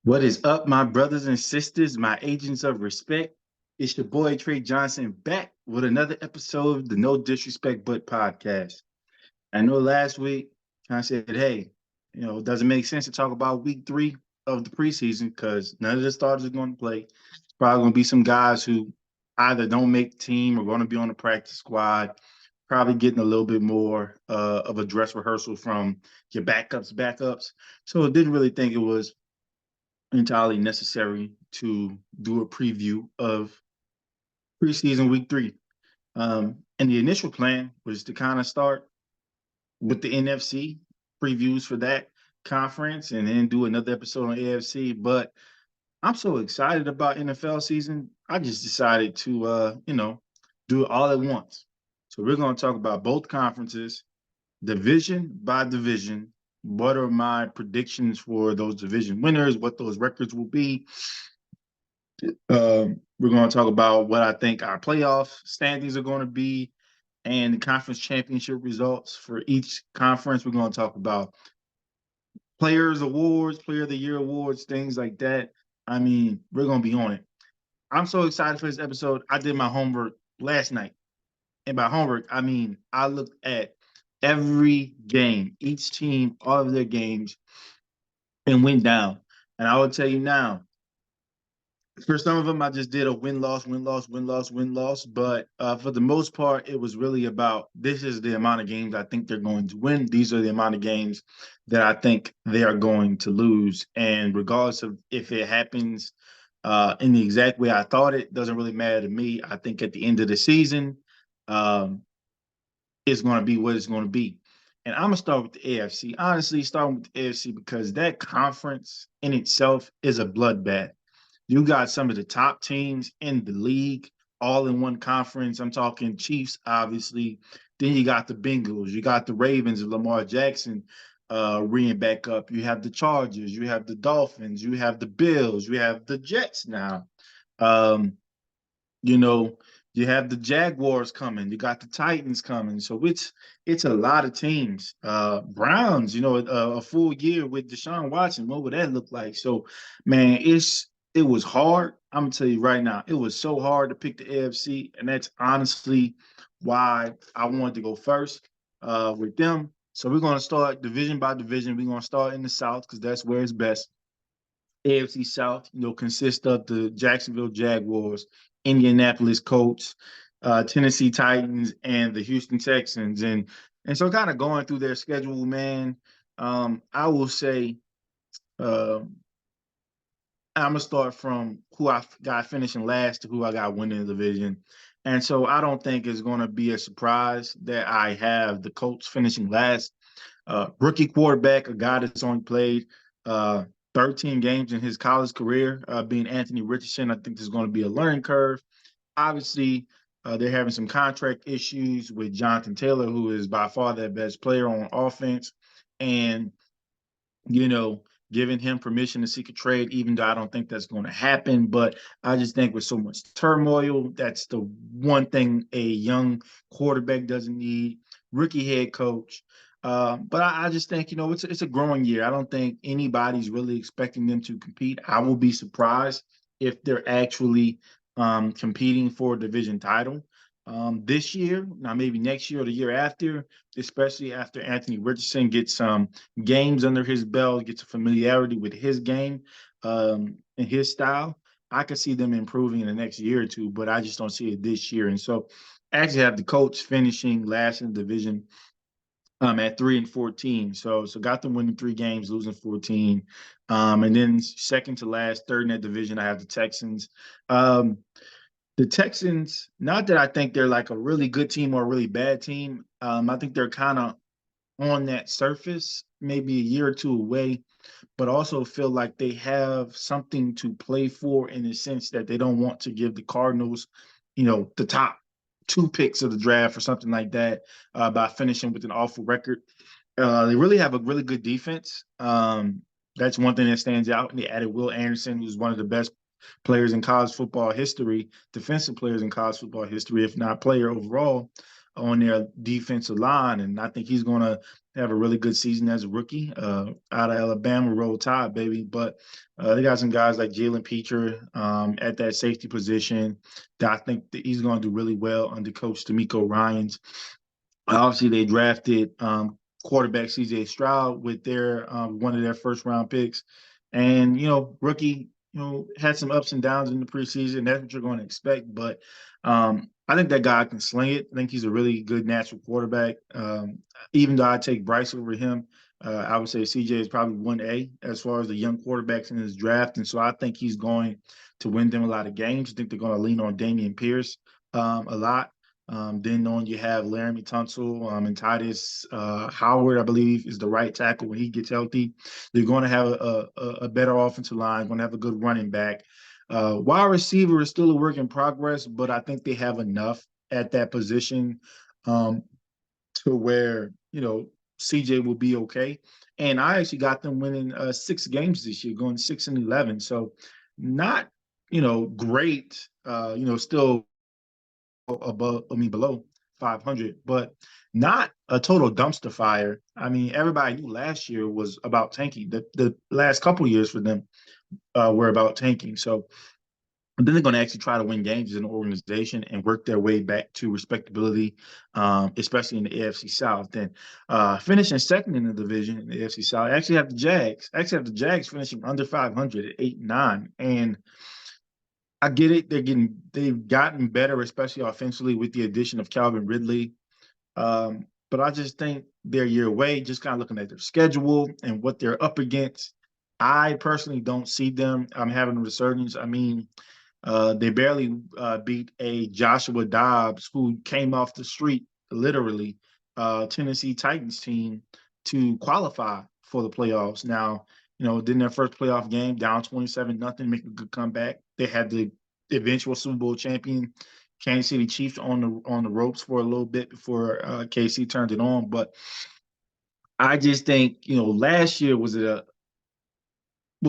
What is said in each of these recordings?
What is up, my brothers and sisters, my agents of respect? It's your boy Trey Johnson back with another episode of the No Disrespect But podcast. I know last week I said, hey, it doesn't make sense to talk about week 3 of the preseason because none of the starters are going to play. It's probably going to be some guys who either don't make the team or going to be on the practice squad, probably getting a little bit more of a dress rehearsal from your backups. So I didn't really think it was entirely necessary to do a preview of preseason week 3. And the initial plan was to kind of start with the NFC previews for that conference and then do another episode on AFC. But I'm so excited about NFL season. I just decided to, do it all at once. So we're going to talk about both conferences, division by division. What are my predictions for those division winners? What those records will be? We're going to talk about what I think our playoff standings are going to be and the conference championship results for each conference. We're going to talk about players awards, player of the year awards, things like that. I mean, we're going to be on it. I'm so excited for this episode. I did my homework last night. And by homework, I mean, I looked at every game, each team, all of their games, and went down. And I will tell you now, for some of them, I just did a win loss, win loss, win loss, win loss. But for the most part, it was really about this is the amount of games I think they're going to win. These are the amount of games that I think they are going to lose. And regardless of if it happens in the exact way I thought it, doesn't really matter to me. I think at the end of the season, um, it's going to be what it's going to be. And I'm going to start with the AFC. Honestly, starting with the AFC because that conference in itself is a bloodbath. You got some of the top teams in the league all in one conference. I'm talking Chiefs, obviously. Then you got the Bengals. You got the Ravens of Lamar Jackson reading back up. You have the Chargers. You have the Dolphins. You have the Bills. You have the Jets now. Um, you know, you have the Jaguars coming. You got the Titans coming. So it's a lot of teams. Browns, a full year with Deshaun Watson. What would that look like? So, man, it was hard. I'm gonna tell you right now, it was so hard to pick the AFC, and that's honestly why I wanted to go first with them. So we're gonna start division by division. We're gonna start in the South because that's where it's best. AFC South, consists of the Jacksonville Jaguars, Indianapolis Colts, Tennessee Titans, and the Houston Texans. And so kind of going through their schedule, man, I will say uh, I'm gonna start from who I got finishing last to who I got winning the division. And so I don't think it's going to be a surprise that I have the Colts finishing last. Rookie quarterback, a guy that's only played uh, 13 games in his college career, being Anthony Richardson. I think there's going to be a learning curve. Obviously, they're having some contract issues with Jonathan Taylor, who is by far their best player on offense. And you know, giving him permission to seek a trade, even though I don't think that's going to happen. But I just think with so much turmoil, that's the one thing a young quarterback doesn't need. Rookie head coach. But I just think, it's a growing year. I don't think anybody's really expecting them to compete. I will be surprised if they're actually competing for a division title this year. Now, maybe next year or the year after, especially after Anthony Richardson gets some games under his belt, gets a familiarity with his game and his style. I could see them improving in the next year or two, but I just don't see it this year. And so, I actually have the Colts finishing last in the division at 3-14. So got them winning 3 games, losing 14. And then second to last, third in that division, I have the Texans. Um, the Texans, not that I think they're like a really good team or a really bad team. I think they're kind of on that surface, maybe a year or two away, but also feel like they have something to play for in the sense that they don't want to give the Cardinals, the top 2 picks of the draft or something like that by finishing with an awful record. They really have a really good defense. That's one thing that stands out. And they added Will Anderson, who's one of the best players in college football history, defensive players in college football history, if not player overall. on their defensive line, and I think he's going to have a really good season as a rookie out of Alabama. Roll Tide, baby. But they got some guys like Jalen Peter at that safety position that I think that he's going to do really well under Coach D'Amico Ryans. Obviously, they drafted quarterback C.J. Stroud with their one of their first round picks, and rookie, had some ups and downs in the preseason. That's what you're going to expect, but I think that guy can sling it. I think he's a really good natural quarterback. Even though I take Bryce over him, I would say C.J. is probably 1A as far as the young quarterbacks in his draft, and so I think he's going to win them a lot of games. I think they're going to lean on Dameon Pierce a lot. Then on you have Laramie Tunsil and Titus Howard, I believe, is the right tackle when he gets healthy. They're going to have a better offensive line, going to have a good running back. Wide receiver is still a work in progress, but I think they have enough at that position to where, CJ will be okay. And I actually got them winning 6 games this year, going 6-11. So not, great, still below 500, but not a total dumpster fire. I mean, everybody knew last year was about tanking. The last couple of years for them were about tanking. So then they're going to actually try to win games as an organization and work their way back to respectability, especially in the AFC South. Then finishing second in the division in the AFC South, I actually have the Jags. I actually have the Jags finishing under 500 at 8-9. And I get it. They've gotten better, especially offensively with the addition of Calvin Ridley. But I just think they're a year away, just kind of looking at their schedule and what they're up against. I personally don't see them having a resurgence. I mean, they barely beat a Joshua Dobbs who came off the street, literally, Tennessee Titans team to qualify for the playoffs. Now, then their first playoff game, down 27-0, make a good comeback. They had the eventual Super Bowl champion Kansas City Chiefs on the ropes for a little bit before KC turned it on. But I just think, last year was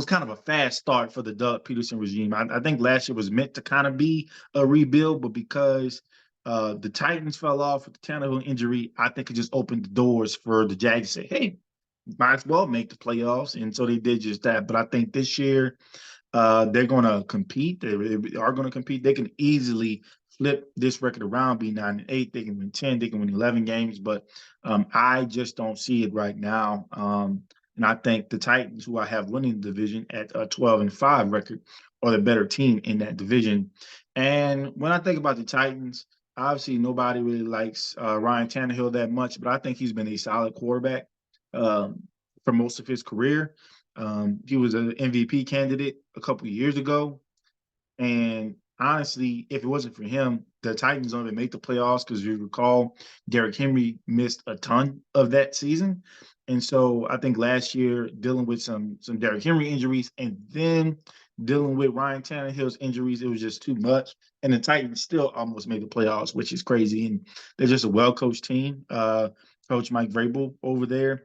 kind of a fast start for the Doug Peterson regime. I think last year was meant to kind of be a rebuild, but because the Titans fell off with the Tannehill injury, I think it just opened the doors for the Jags to say, hey, might as well make the playoffs. And so they did just that. But I think this year they're going to compete. They are going to compete. They can easily flip this record around, be 9-8. They can win 10. They can win 11 games. But I just don't see it right now. And I think the Titans, who I have winning the division at a 12-5 record, are the better team in that division. And when I think about the Titans, obviously nobody really likes Ryan Tannehill that much, but I think he's been a solid quarterback for most of his career. He was an MVP candidate a couple of years ago. And honestly, if it wasn't for him, the Titans don't even make the playoffs because you recall Derrick Henry missed a ton of that season. And so I think last year, dealing with some Derrick Henry injuries and then dealing with Ryan Tannehill's injuries, it was just too much. And the Titans still almost made the playoffs, which is crazy. And they're just a well-coached team. Coach Mike Vrabel over there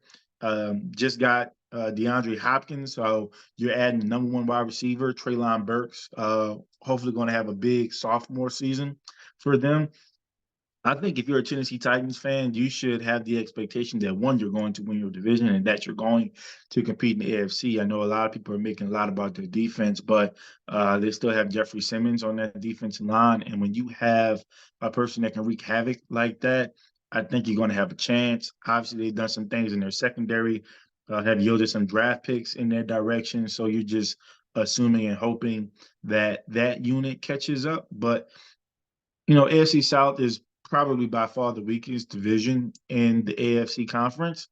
just got DeAndre Hopkins. So you're adding the number 1 wide receiver, Treylon Burks, hopefully going to have a big sophomore season for them. I think if you're a Tennessee Titans fan, you should have the expectation that, one, you're going to win your division and that you're going to compete in the AFC. I know a lot of people are making a lot about their defense, but they still have Jeffrey Simmons on that defensive line. And when you have a person that can wreak havoc like that, I think you're going to have a chance. Obviously, they've done some things in their secondary, have yielded some draft picks in their direction. So you're just assuming and hoping that that unit catches up. But, AFC South is probably by far the weakest division in the AFC conference.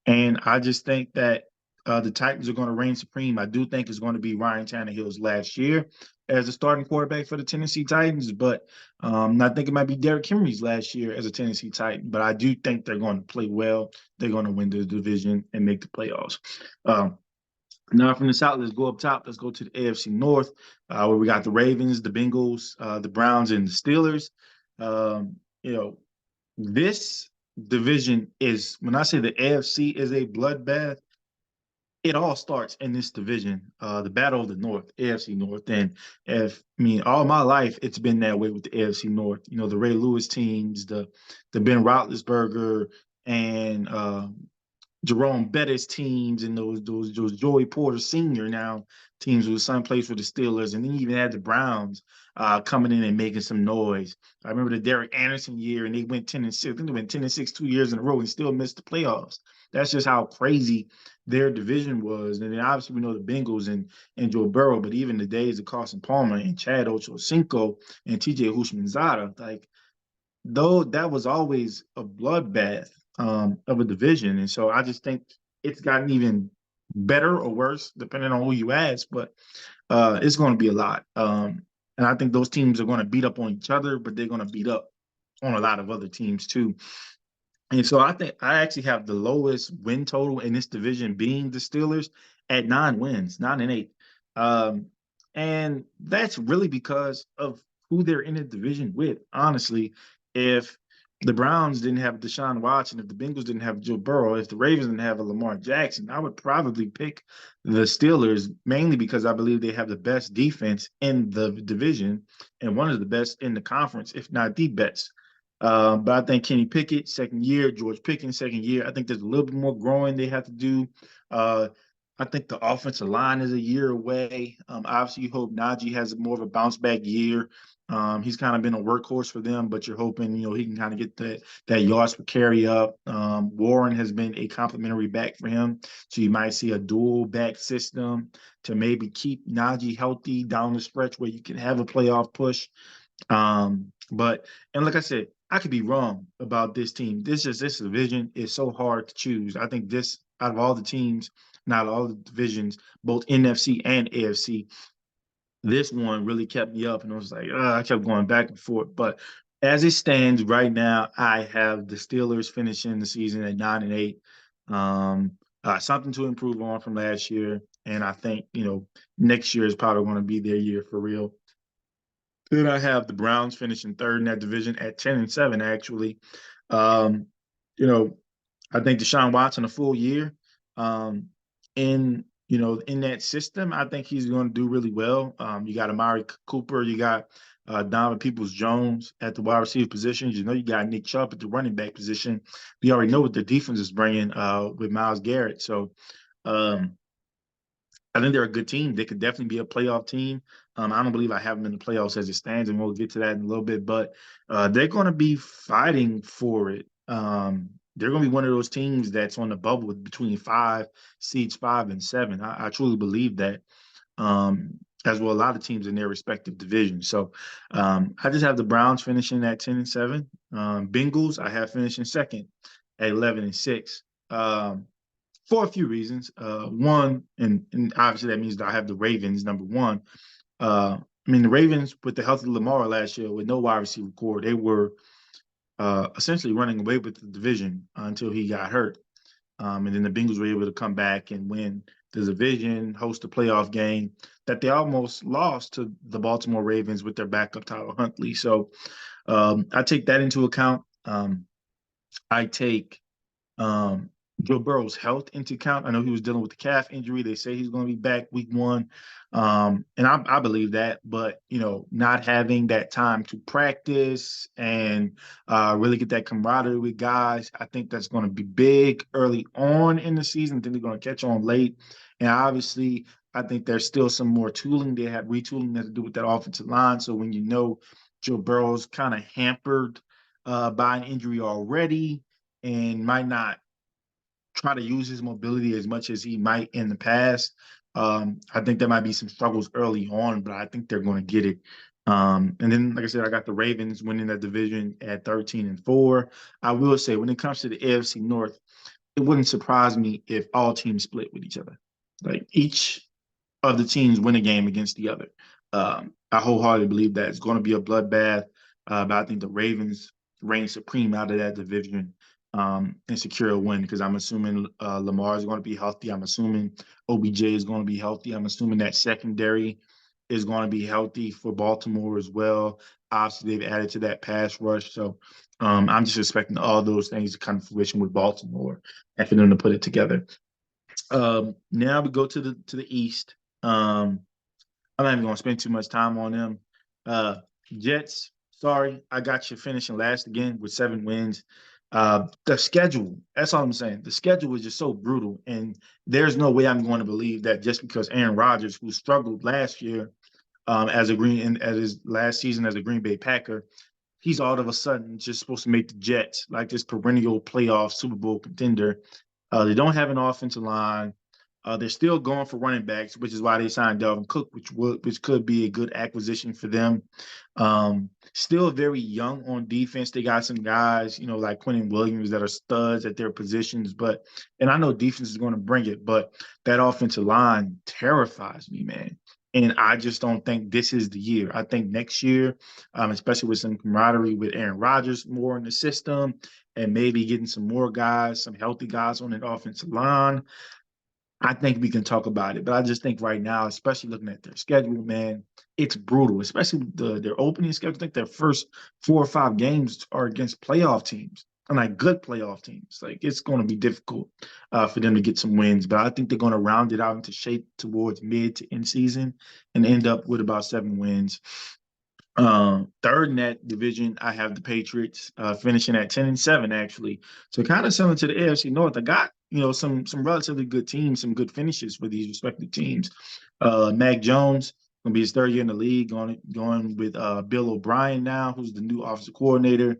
And I just think that the Titans are going to reign supreme. I do think it's going to be Ryan Tannehill's last year as a starting quarterback for the Tennessee Titans, but I think it might be Derrick Henry's last year as a Tennessee Titan. But I do think they're going to play well. They're going to win the division and make the playoffs. Now from the South, let's go up top. Let's go to the AFC North, where we got the Ravens, the Bengals, the Browns, and the Steelers. This division is, when I say the AFC is a bloodbath, it all starts in this division, the battle of the North, AFC North. And if I mean all my life, it's been that way with the AFC North. You know, the Ray Lewis teams, the Ben Roethlisberger and Jerome Bettis teams, and those Joey Porter Sr. now teams whose son plays for the Steelers, and then you even had the Browns coming in and making some noise. I remember the Derek Anderson year, and they went 10-6. I think they went 10-6 2 years in a row and still missed the playoffs. That's just how crazy their division was. And then obviously we know the Bengals and Joe Burrow, but even the days of Carson Palmer and Chad Ochocinco and TJ Houshmandzadeh, like though that was always a bloodbath of a division. And so I just think it's gotten even better or worse, depending on who you ask, but it's going to be a lot. And I think those teams are going to beat up on each other, but they're going to beat up on a lot of other teams too. And so I think I actually have the lowest win total in this division being the Steelers at 9 wins, 9-8. Um, and that's really because of who they're in the division with. Honestly, if the Browns didn't have Deshaun Watson, if the Bengals didn't have Joe Burrow, if the Ravens didn't have a Lamar Jackson, I would probably pick the Steelers mainly because I believe they have the best defense in the division and one of the best in the conference, if not the best. But I think Kenny Pickett, second year, George Pickens, second year. I think there's a little bit more growing they have to do. Uh, I think the offensive line is a year away. Obviously, you hope Najee has more of a bounce back year. He's kind of been a workhorse for them, but you're hoping he can kind of get that yards per carry up. Warren has been a complimentary back for him, so you might see a dual back system to maybe keep Najee healthy down the stretch where you can have a playoff push. But and like I said, I could be wrong about this team. This division is so hard to choose. I think this out of all the teams, not all the divisions, both NFC and AFC, this one really kept me up, and I was like, I kept going back and forth. But as it stands right now, I have the Steelers finishing the season at 9-8. Something to improve on from last year, and I think next year is probably going to be their year for real. Then I have the Browns finishing third in that division at 10-7, actually. Um, you know, I think Deshaun Watson a full year in that system. I think he's going to do really well. You got Amari Cooper, you got Donovan Peoples-Jones at the wide receiver positions. You got Nick Chubb at the running back position. We already know what the defense is bringing with Myles Garrett. So um, I think they're a good team. They could definitely be a playoff team. I don't believe I have them in the playoffs as it stands, and we'll get to that in a little bit. But they're going to be fighting for it. They're going to be one of those teams that's on the bubble between seeds 5 and 7. I truly believe that, as well a lot of teams in their respective divisions. So I just have the Browns finishing at 10-7. Bengals I have finishing second at 11-6. For a few reasons. One, and obviously that means that I have the Ravens number one. The Ravens with the healthy Lamar last year with no wide receiver core, they were essentially running away with the division until he got hurt. And then the Bengals were able to come back and win the division, host a playoff game that they almost lost to the Baltimore Ravens with their backup Tyler Huntley. So I take that into account. I take Joe Burrow's health into account. I know he was dealing with the calf injury. They say he's going to be back week 1. And I believe that, but not having that time to practice and really get that camaraderie with guys, I think that's going to be big early on in the season. I think they're going to catch on late. And obviously, I think there's still some more tooling. They have retooling that to do with that offensive line. So when Joe Burrow's kind of hampered by an injury already and might not try to use his mobility as much as he might in the past. I think there might be some struggles early on, but I think they're going to get it. And then, like I said, I got the Ravens winning that division at 13-4. I will say, when it comes to the AFC North, it wouldn't surprise me if all teams split with each other. Like each of the teams win a game against the other. I wholeheartedly believe that it's going to be a bloodbath, but I think the Ravens reign supreme out of that division and secure a win because I'm assuming Lamar is going to be healthy. I'm assuming OBJ is going to be healthy. I'm assuming that secondary is going to be healthy for Baltimore as well. Obviously, they've added to that pass rush. So I'm just expecting all those things to come to fruition with Baltimore and for them to put it together. Now we go to the East. I'm not even gonna spend too much time on them. Uh, Jets, sorry, I got you finishing last again with 7 wins. The schedule, that's all I'm saying. The schedule is just so brutal, and there's no way I'm going to believe that just because Aaron Rodgers, who struggled last year, as his last season as a Green Bay Packer, he's all of a sudden just supposed to make the Jets like this perennial playoff Super Bowl contender. They don't have an offensive line. They're still going for running backs, which is why they signed Dalvin Cook, which could be a good acquisition for them. Still very young on defense. They got some guys, like Quentin Williams that are studs at their positions, and I know defense is going to bring it, but that offensive line terrifies me, man. And I just don't think this is the year. I think next year, especially with some camaraderie with Aaron Rodgers more in the system, and maybe getting some more guys, some healthy guys on that offensive line, I think we can talk about it. But I just think right now, especially looking at their schedule, man, it's brutal, especially their opening schedule. I think their first 4 or 5 games are against playoff teams, and like good playoff teams. Like it's going to be difficult for them to get some wins. But I think they're going to round it out into shape towards mid to end season and end up with about 7 wins. Third in that division, I have the Patriots finishing at 10-7, actually. So kind of similar to the AFC North. I got some relatively good teams, some good finishes for these respective teams. Mac Jones gonna be his 3rd year in the league, going with Bill O'Brien now, who's the new offensive coordinator.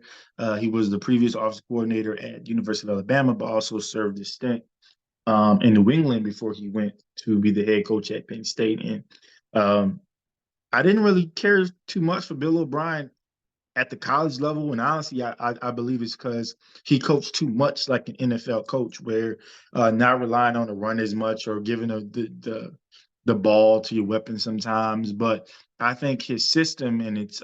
He was the previous offensive coordinator at University of Alabama, but also served his stint in New England before he went to be the head coach at Penn State. And um, I didn't really care too much for Bill O'Brien at the college level, and honestly, I believe it's because he coached too much like an NFL coach, where not relying on the run as much or giving the ball to your weapon sometimes. But I think his system and its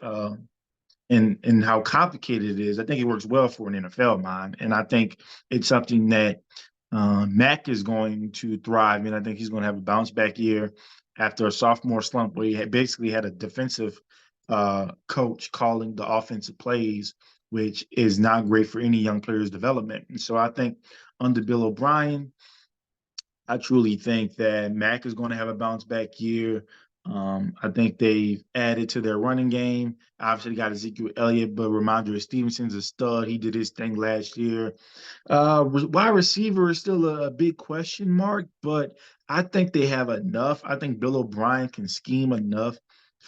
and how complicated it is, I think it works well for an NFL mind, and I think it's something that Mac is going to thrive, and I think he's going to have a bounce back year after a sophomore slump where he basically had a defensive coach calling the offensive plays, which is not great for any young player's development. And so I think under Bill O'Brien, I truly think that Mac is going to have a bounce back year. I think they've added to their running game. Obviously, got Ezekiel Elliott, but Ramondre Stevenson's a stud. He did his thing last year. Wide receiver is still a big question mark, but I think they have enough. I think Bill O'Brien can scheme enough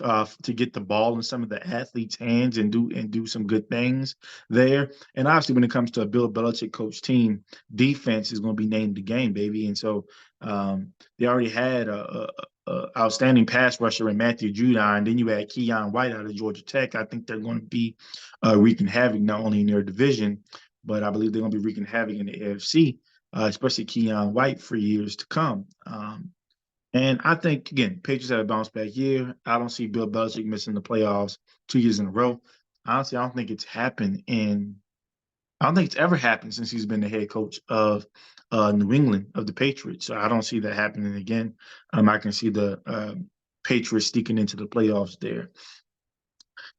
to get the ball in some of the athletes' hands and do some good things there. And obviously, when it comes to a Bill Belichick coach team, defense is going to be named the game, baby. And so they already had a outstanding pass rusher in Matthew Judon. Then you had Keion White out of Georgia Tech. I think they're going to be wreaking havoc not only in their division, but I believe they're going to be wreaking havoc in the AFC, especially Keion White for years to come. And I think, again, Patriots have a bounce back year. I don't see Bill Belichick missing the playoffs 2 years in a row. Honestly, I don't think it's ever happened since he's been the head coach of New England, of the Patriots. So I don't see that happening again. I can see the Patriots sneaking into the playoffs there.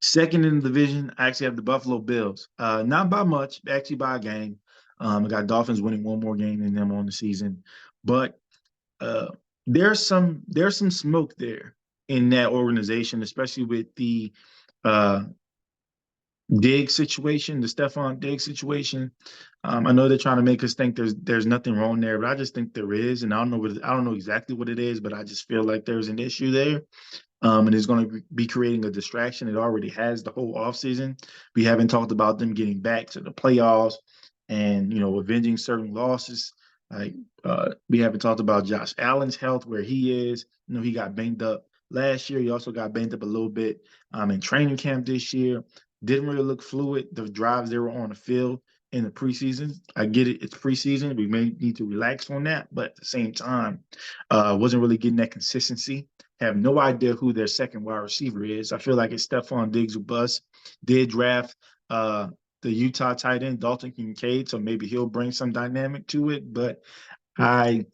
Second in the division, I actually have the Buffalo Bills. Not by much, actually by a game. I got Dolphins winning one more game than them on the season. But uh, there's some smoke there in that organization, especially with the uh, Diggs situation, the Stephon Diggs situation. I know they're trying to make us think there's nothing wrong there, but I just think there is, and I don't know exactly what it is, but I just feel like there's an issue there. And it's going to be creating a distraction. It already has the whole offseason. We haven't talked about them getting back to the playoffs and avenging certain losses. Like we haven't talked about Josh Allen's health, where he is. He got banged up last year. He also got banged up a little bit in training camp this year. Didn't really look fluid. The drives they were on the field in the preseason. I get it. It's preseason. We may need to relax on that, but at the same time, wasn't really getting that consistency. Have no idea who their second wide receiver is. I feel like it's Stephon Diggs or bust. Did draft the Utah tight end Dalton Kincaid, so maybe he'll bring some dynamic to it. But I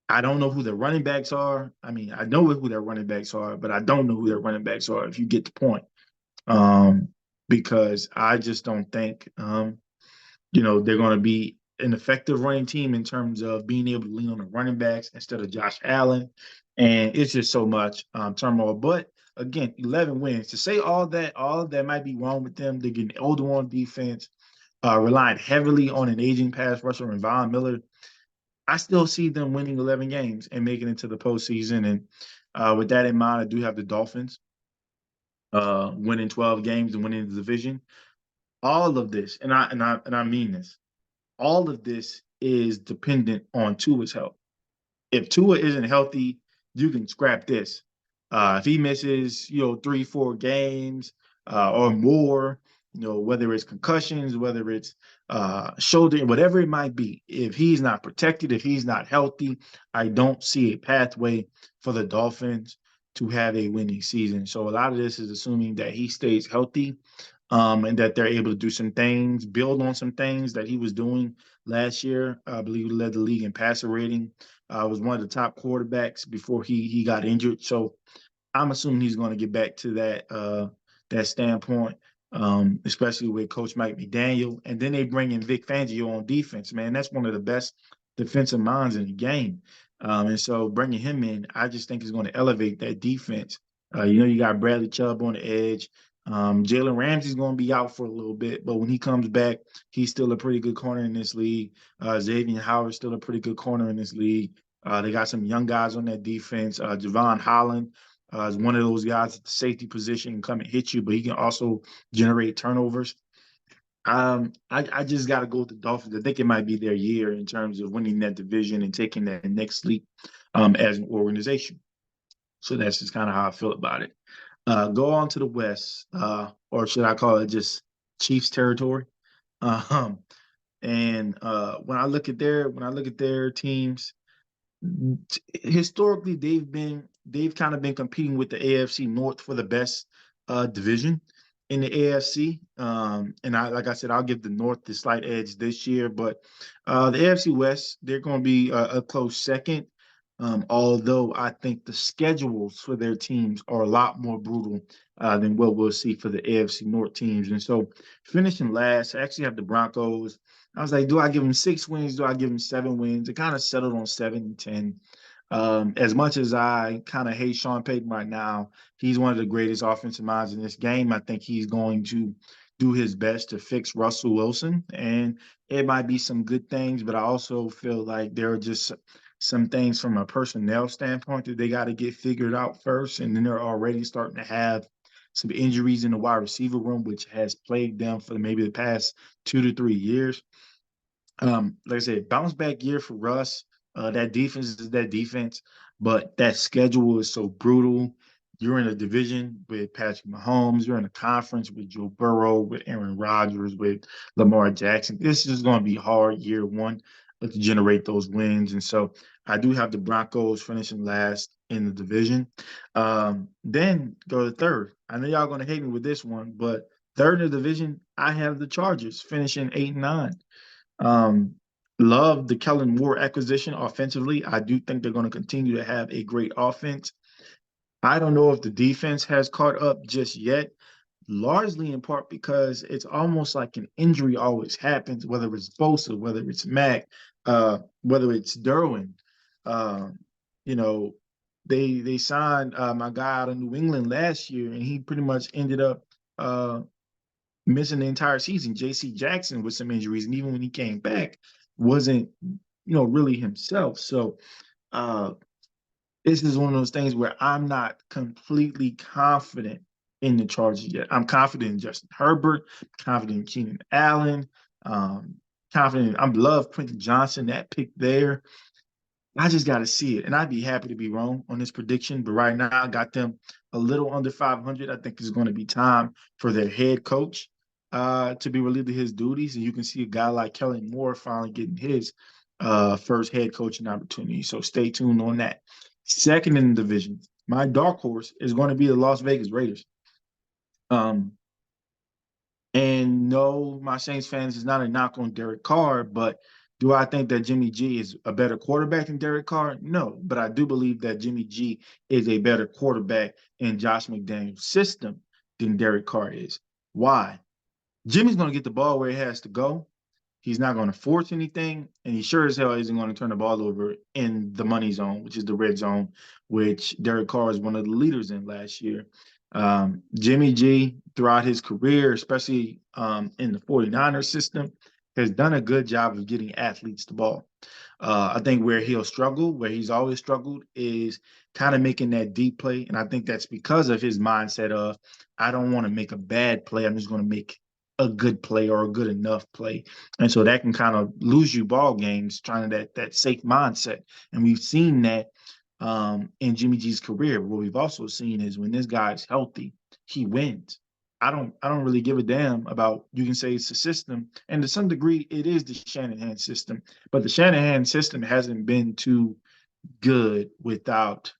I don't know who their running backs are. I mean, I know who their running backs are, but I don't know who their running backs are. If you get the point, um, because I just don't think they're going to be an effective running team in terms of being able to lean on the running backs instead of Josh Allen. And it's just so much turmoil. But again, 11 wins. To say all of that might be wrong with them. They're getting older on defense, relying heavily on an aging pass rusher and Von Miller. I still see them winning 11 games and making it to the postseason. And with that in mind, I do have the Dolphins winning 12 games and winning the division. All of this, and I mean this, all of this is dependent on Tua's health. If Tua isn't healthy, you can scrap this. If he misses, 3-4 games or more, whether it's concussions, whether it's shoulder, whatever it might be, if he's not protected, if he's not healthy, I don't see a pathway for the Dolphins to have a winning season. So a lot of this is assuming that he stays healthy, and that they're able to do some things, build on some things that he was doing last year. I believe he led the league in passer rating. Was one of the top quarterbacks before he got injured. So I'm assuming he's going to get back to that standpoint, especially with Coach Mike McDaniel. And then they bring in Vic Fangio on defense. Man, that's one of the best defensive minds in the game. And so bringing him in, I just think is going to elevate that defense. You got Bradley Chubb on the edge. Jalen Ramsey's going to be out for a little bit, but when he comes back, he's still a pretty good corner in this league. Xavier Howard's still a pretty good corner in this league. They got some young guys on that defense. Javon Holland is one of those guys at the safety position and come and hit you, but he can also generate turnovers. I just got to go with the Dolphins. I think it might be their year in terms of winning that division and taking that next leap as an organization. So that's just kind of how I feel about it. Go on to the West, or should I call it just Chiefs territory? Um, and when I look at their teams, historically they've kind of been competing with the AFC North for the best division in the AFC. And like I said, I'll give the North the slight edge this year, but the AFC West, they're going to be a close second. Although I think the schedules for their teams are a lot more brutal than what we'll see for the AFC North teams. And so finishing last, I actually have the Broncos. I was like, do I give them 6 wins? Do I give them 7 wins? It kind of settled on 7-10. As much as I kind of hate Sean Payton right now, he's one of the greatest offensive minds in this game. I think he's going to do his best to fix Russell Wilson. And it might be some good things, but I also feel like there are just some things from a personnel standpoint that they got to get figured out first. And then they're already starting to have some injuries in the wide receiver room, which has plagued them for maybe the past 2 to 3 years. Like I said, bounce back year for Russ. That defense is that defense, but that schedule is so brutal. You're in a division with Patrick Mahomes. You're in a conference with Joe Burrow, with Aaron Rodgers, with Lamar Jackson. This is going to be hard year one to generate those wins. And so I do have the Broncos finishing last in the division. Then go to third. I know y'all going to hate me with this one, but third in the division, I have the Chargers finishing 8-9. Um, love the Kellen Moore acquisition offensively. I do think they're going to continue to have a great offense. I don't know if the defense has caught up just yet, largely in part because it's almost like an injury always happens, whether it's Bosa, whether it's Mac, whether it's Derwin. Uh, you know, they signed my guy out of New England last year, and he pretty much ended up missing the entire season. J.C. Jackson with some injuries, and even when he came back, wasn't really himself. So this is one of those things where I'm not completely confident in the Chargers yet. I'm confident in Justin Herbert, confident in Keenan Allen, confident. I love Quentin Johnson, that pick there. I just got to see it, and I'd be happy to be wrong on this prediction. But right now, I got them a little under 500. I think it's going to be time for their head coach to be relieved of his duties, and you can see a guy like Kellen Moore finally getting his first head coaching opportunity. So stay tuned on that. Second in the division, my dark horse is going to be the Las Vegas Raiders. And no, my Saints fans is not a knock on Derek Carr, but do I think that Jimmy G is a better quarterback than Derek Carr? No, but I do believe that Jimmy G is a better quarterback in Josh McDaniel's system than Derek Carr is. Why? Jimmy's going to get the ball where it has to go. He's not going to force anything, and he sure as hell isn't going to turn the ball over in the money zone, which is the red zone, which Derek Carr is one of the leaders in last year. Jimmy G, throughout his career, especially in the 49ers system, has done a good job of getting athletes the ball. I think where he'll struggle, where he's always struggled, is kind of making that deep play. And I think that's because of his mindset of, I don't want to make a bad play. I'm just going to make a good play or a good enough play. And so that can kind of lose you ball games trying to that safe mindset. And we've seen that in Jimmy G's career. What we've also seen is when this guy's healthy, he wins. I don't really give a damn about, you can say it's a system, and to some degree it is the Shanahan system, but the Shanahan system hasn't been too good without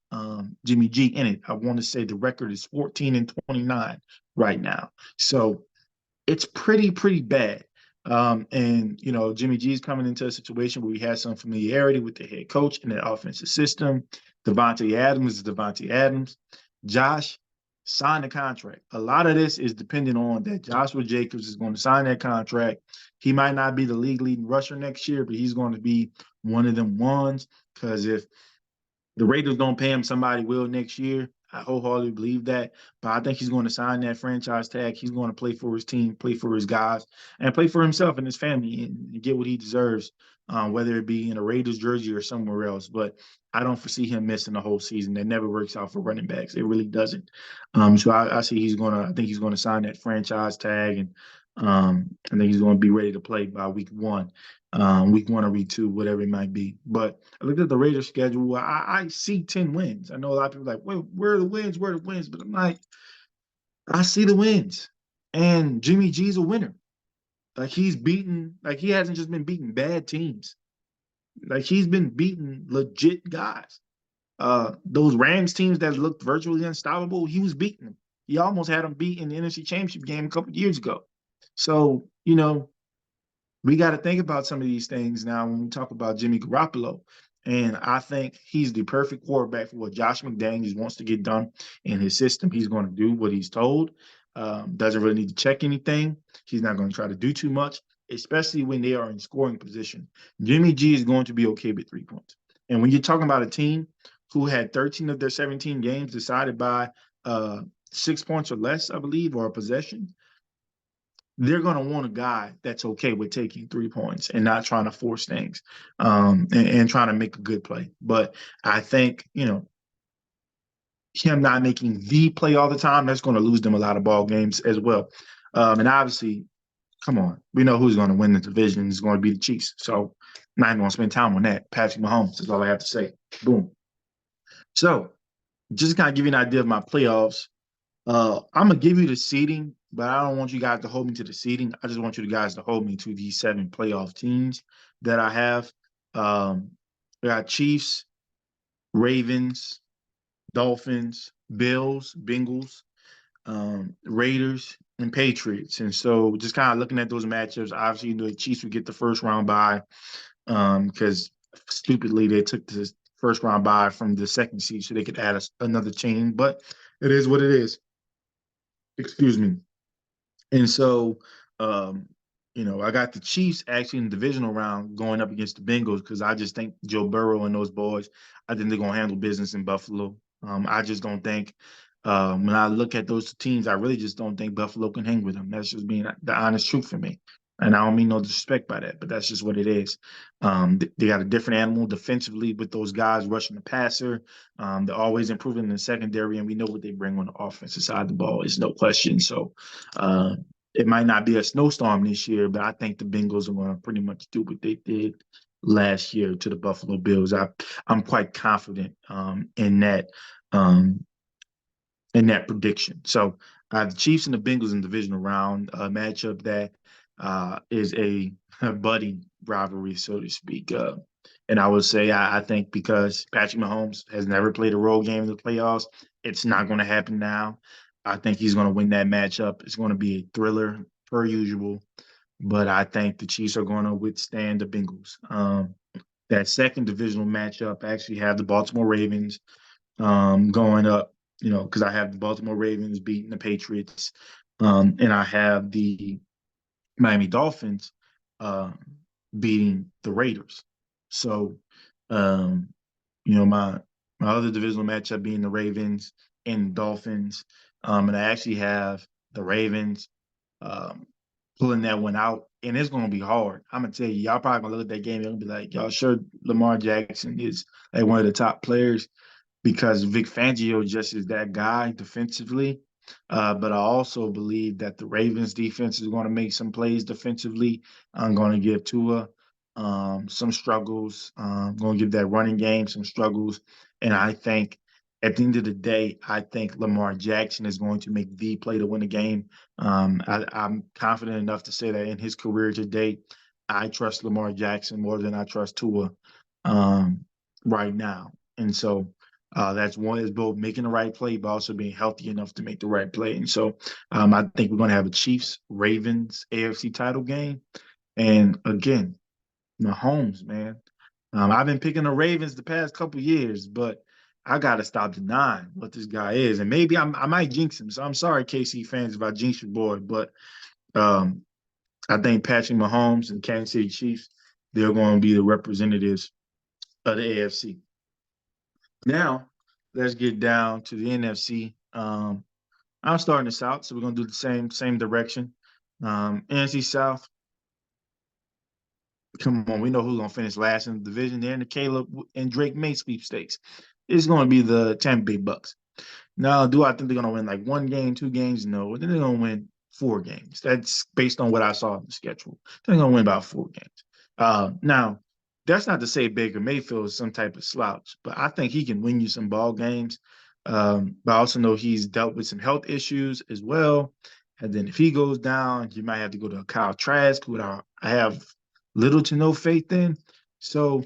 Jimmy G in it. I want to say the record is 14-29 right now. So it's pretty bad. And Jimmy G is coming into a situation where he has some familiarity with the head coach and the offensive system. Davante Adams is Davante Adams. Josh signed the contract. A lot of this is dependent on that Joshua Jacobs is going to sign that contract. He might not be the league leading rusher next year, but he's going to be one of them ones, because if the Raiders don't pay him, somebody will next year. I wholeheartedly believe that. But I think he's going to sign that franchise tag. He's going to play for his team, play for his guys, and play for himself and his family and get what he deserves, whether it be in a Raiders jersey or somewhere else. But I don't foresee him missing the whole season. That never works out for running backs. It really doesn't. So I see I think he's going to sign that franchise tag, and I think he's going to be ready to play by week 1. Week 1 or week 2, whatever it might be. But I looked at the Raiders schedule. I see 10 wins. I know a lot of people are like, well, where are the wins? Where are the wins? But I'm like, I see the wins. And Jimmy G's a winner. Like he hasn't just been beating bad teams. Like he's been beating legit guys. Those Rams teams that looked virtually unstoppable, he was beating them. He almost had them beat in the NFC Championship game a couple of years ago. So, we got to think about some of these things now when we talk about Jimmy Garoppolo. And I think he's the perfect quarterback for what Josh McDaniels wants to get done in his system. He's going to do what he's told. Doesn't really need to check anything. He's not going to try to do too much, especially when they are in scoring position. Jimmy G is going to be okay with 3 points. And when you're talking about a team who had 13 of their 17 games decided by 6 points or less, I believe, or a possession, they're going to want a guy that's okay with taking 3 points and not trying to force things, and trying to make a good play. But I think, him not making the play all the time, that's going to lose them a lot of ball games as well. And obviously, come on, we know who's going to win the division. It's going to be the Chiefs. So I'm not even going to spend time on that. Patrick Mahomes is all I have to say. Boom. So just to kind of give you an idea of my playoffs, I'm going to give you the seeding, but I don't want you guys to hold me to the seeding. I just want you guys to hold me to these 7 playoff teams that I have. We got Chiefs, Ravens, Dolphins, Bills, Bengals, Raiders, and Patriots. And so just kind of looking at those matchups, obviously the Chiefs would get the first round bye, because stupidly they took the first round bye from the second seed so they could add another chain. But it is what it is. Excuse me. And so, I got the Chiefs actually in the divisional round going up against the Bengals, because I just think Joe Burrow and those boys, I think they're going to handle business in Buffalo. I just don't think, when I look at those teams, I really just don't think Buffalo can hang with them. That's just being the honest truth for me. And I don't mean no disrespect by that, but that's just what it is. They got a different animal defensively with those guys rushing the passer. They're always improving in the secondary, and we know what they bring on the offensive side of the ball. It's no question. So it might not be a snowstorm this year, but I think the Bengals are going to pretty much do what they did last year to the Buffalo Bills. I'm quite confident in that prediction. So I have the Chiefs and the Bengals in the divisional round, a matchup that is a budding rivalry, so to speak. And I would say I think because Patrick Mahomes has never played a road game in the playoffs, it's not going to happen now. I think he's going to win that matchup. It's going to be a thriller per usual, but I think the Chiefs are going to withstand the Bengals. That second divisional matchup, I actually have the Baltimore Ravens going up, because I have the Baltimore Ravens beating the Patriots, and I have the Miami Dolphins uh, beating the Raiders. So, um, you know, my other divisional matchup being the Ravens and Dolphins, and I actually have the Ravens um, pulling that one out, and it's going to be hard. I'm gonna tell you, y'all probably gonna look at that game and be like, y'all sure Lamar Jackson is like one of the top players because Vic Fangio just is that guy defensively. But I also believe that the Ravens defense is going to make some plays defensively. I'm going to give Tua some struggles. I'm going to give that running game some struggles. And I think at the end of the day, I think Lamar Jackson is going to make the play to win the game. I'm confident enough to say that in his career to date, I trust Lamar Jackson more than I trust Tua right now. And so that's one is both making the right play, but also being healthy enough to make the right play. And so I think we're going to have a Chiefs Ravens AFC title game. And again, Mahomes, man. I've been picking the Ravens the past couple years, but I got to stop denying what this guy is. And maybe I might jinx him. So I'm sorry, KC fans, if I jinx your boy. But um, I think Patrick Mahomes and Kansas City Chiefs, they're going to be the representatives of the AFC. Now, let's get down to the NFC. I'm starting this out, so we're gonna do the same direction. NFC South. Come on, we know who's gonna finish last in the division. They're in the Caleb and Drake May sweepstakes. It's gonna be the Tampa Bay Bucks. Now, do I think they're gonna win like one game, two games? No, they're gonna win four games. That's based on what I saw in the schedule. They're gonna win about four games. Now, that's not to say Baker Mayfield is some type of slouch, but I think he can win you some ball games. But I also know he's dealt with some health issues as well. And then if he goes down, you might have to go to Kyle Trask, who I have little to no faith in. So,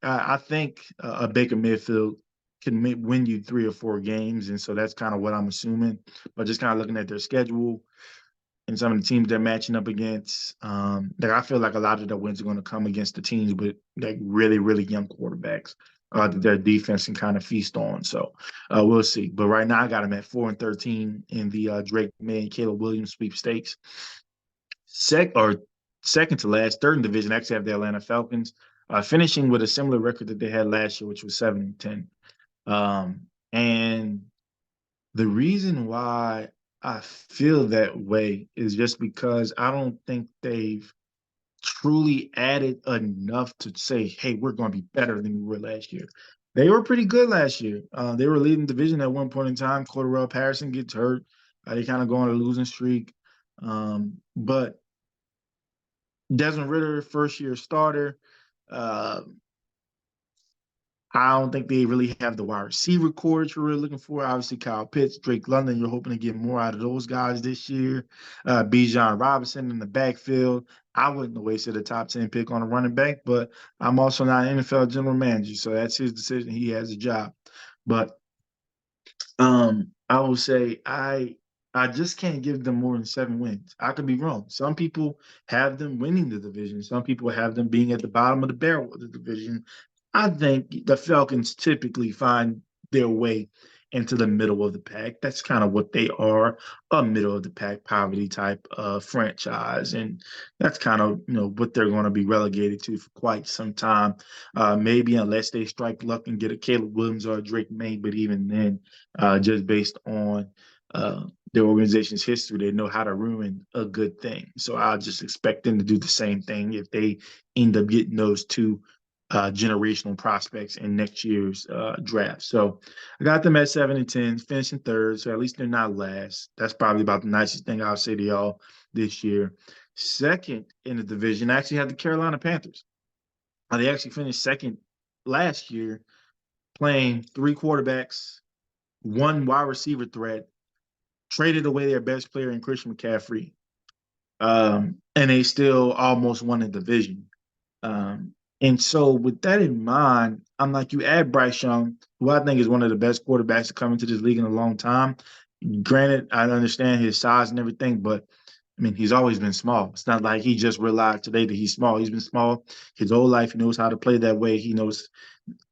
I think a Baker Mayfield can win you three or four games. And so that's kind of what I'm assuming. But just kind of looking at their schedule and some of the teams they're matching up against, I feel like a lot of the wins are going to come against the teams with like really, really young quarterbacks that their defense can kind of feast on. So we'll see. But right now, I got them at 4-13 in the Drake May and Caleb Williams sweepstakes. Second to last, third in division, actually have the Atlanta Falcons, finishing with a similar record that they had last year, which was 7-10. And the reason why I feel that way is just because I don't think they've truly added enough to say, hey, we're going to be better than we were last year. They were pretty good last year. They were leading the division at one point in time. Cordarrelle Patterson gets hurt. They kind of go on a losing streak. But Desmond Ridder, first year starter. Uh, I don't think they really have the wide receiver core that you're really looking for. Obviously, Kyle Pitts, Drake London, you're hoping to get more out of those guys this year. Bijan Robinson in the backfield. I wouldn't have wasted a top 10 pick on a running back, but I'm also not an NFL general manager, so that's his decision. He has a job. But I will say I just can't give them more than 7 wins. I could be wrong. Some people have them winning the division. Some people have them being at the bottom of the barrel of the division. I think the Falcons typically find their way into the middle of the pack. That's kind of what they are, a middle of the pack poverty type of franchise. And that's kind of, what they're going to be relegated to for quite some time. Maybe unless they strike luck and get a Caleb Williams or a Drake May, but even then, just based on their organization's history, they know how to ruin a good thing. So I'll just expect them to do the same thing if they end up getting those two generational prospects in next year's draft. So I got them at 7-10, finishing third. So at least they're not last. That's probably about the nicest thing I'll say to y'all this year. Second in the division, I actually have the Carolina Panthers. They actually finished second last year, playing three quarterbacks, one wide receiver threat, traded away their best player in Christian McCaffrey, and they still almost won the division. And so with that in mind, I'm like, you add Bryce Young, who I think is one of the best quarterbacks to come into this league in a long time. Granted, I understand his size and everything, but I mean, he's always been small. It's not like he just realized today that he's small. He's been small his whole life. He knows how to play that way.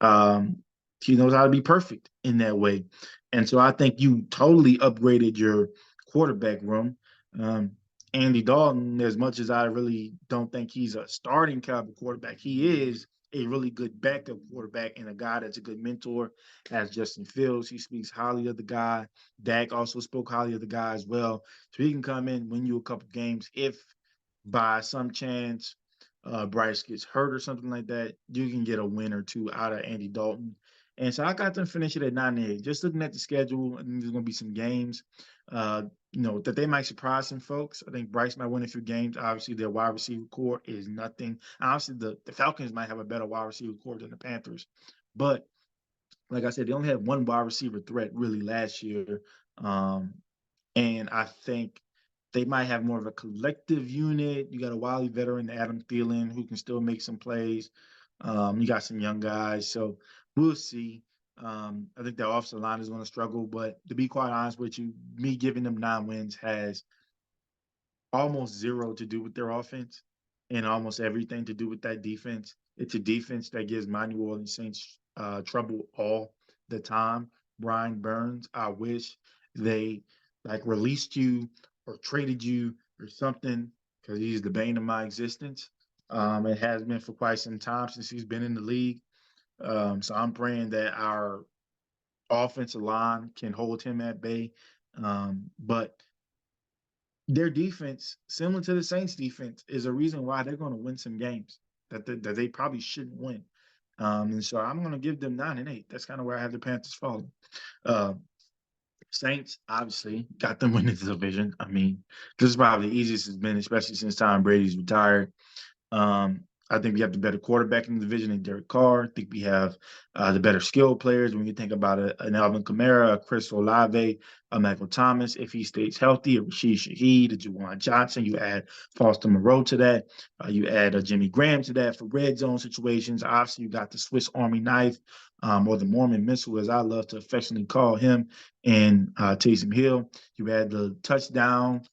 Um, he knows how to be perfect in that way. And so I think you totally upgraded your quarterback room. Andy Dalton, as much as I really don't think he's a starting caliber quarterback, he is a really good backup quarterback and a guy that's a good mentor. As Justin Fields, he speaks highly of the guy. Dak also spoke highly of the guy as well. So he can come in, win you a couple games. If by some chance Bryce gets hurt or something like that, you can get a win or two out of Andy Dalton. And so I got them finishing at 9-8. Just looking at the schedule, I think there's going to be some games. Uh, that they might surprise some folks. I think Bryce might win a few games. Obviously, their wide receiver core is nothing. Obviously, the Falcons might have a better wide receiver core than the Panthers. But like I said, they only had one wide receiver threat really last year. Um, and I think they might have more of a collective unit. You got a wily veteran, Adam Thielen, who can still make some plays. You got some young guys. So we'll see. I think the offensive line is going to struggle. But to be quite honest with you, me giving them 9 wins has almost zero to do with their offense and almost everything to do with that defense. It's a defense that gives my New Orleans Saints trouble all the time. Brian Burns, I wish they like released you or traded you or something because he's the bane of my existence. It has been for quite some time since he's been in the league. So I'm praying that our offensive line can hold him at bay. But their defense, similar to the Saints defense, is a reason why they're going to win some games that they probably shouldn't win. And so I'm going to give them 9-8. That's kind of where I have the Panthers falling. Uh, Saints, obviously, got them winning the division. I mean, this is probably the easiest it's been, especially since Tom Brady's retired. Um, I think we have the better quarterback in the division than Derek Carr. I think we have the better skilled players when you think about an Alvin Kamara, a Chris Olave, a Michael Thomas, if he stays healthy, a Rashid Shaheed, a Juwan Johnson. You add Foster Moreau to that. You add a Jimmy Graham to that for red zone situations. Obviously, you got the Swiss Army knife or the Mormon missile, as I love to affectionately call him, and Taysom Hill. You add the touchdown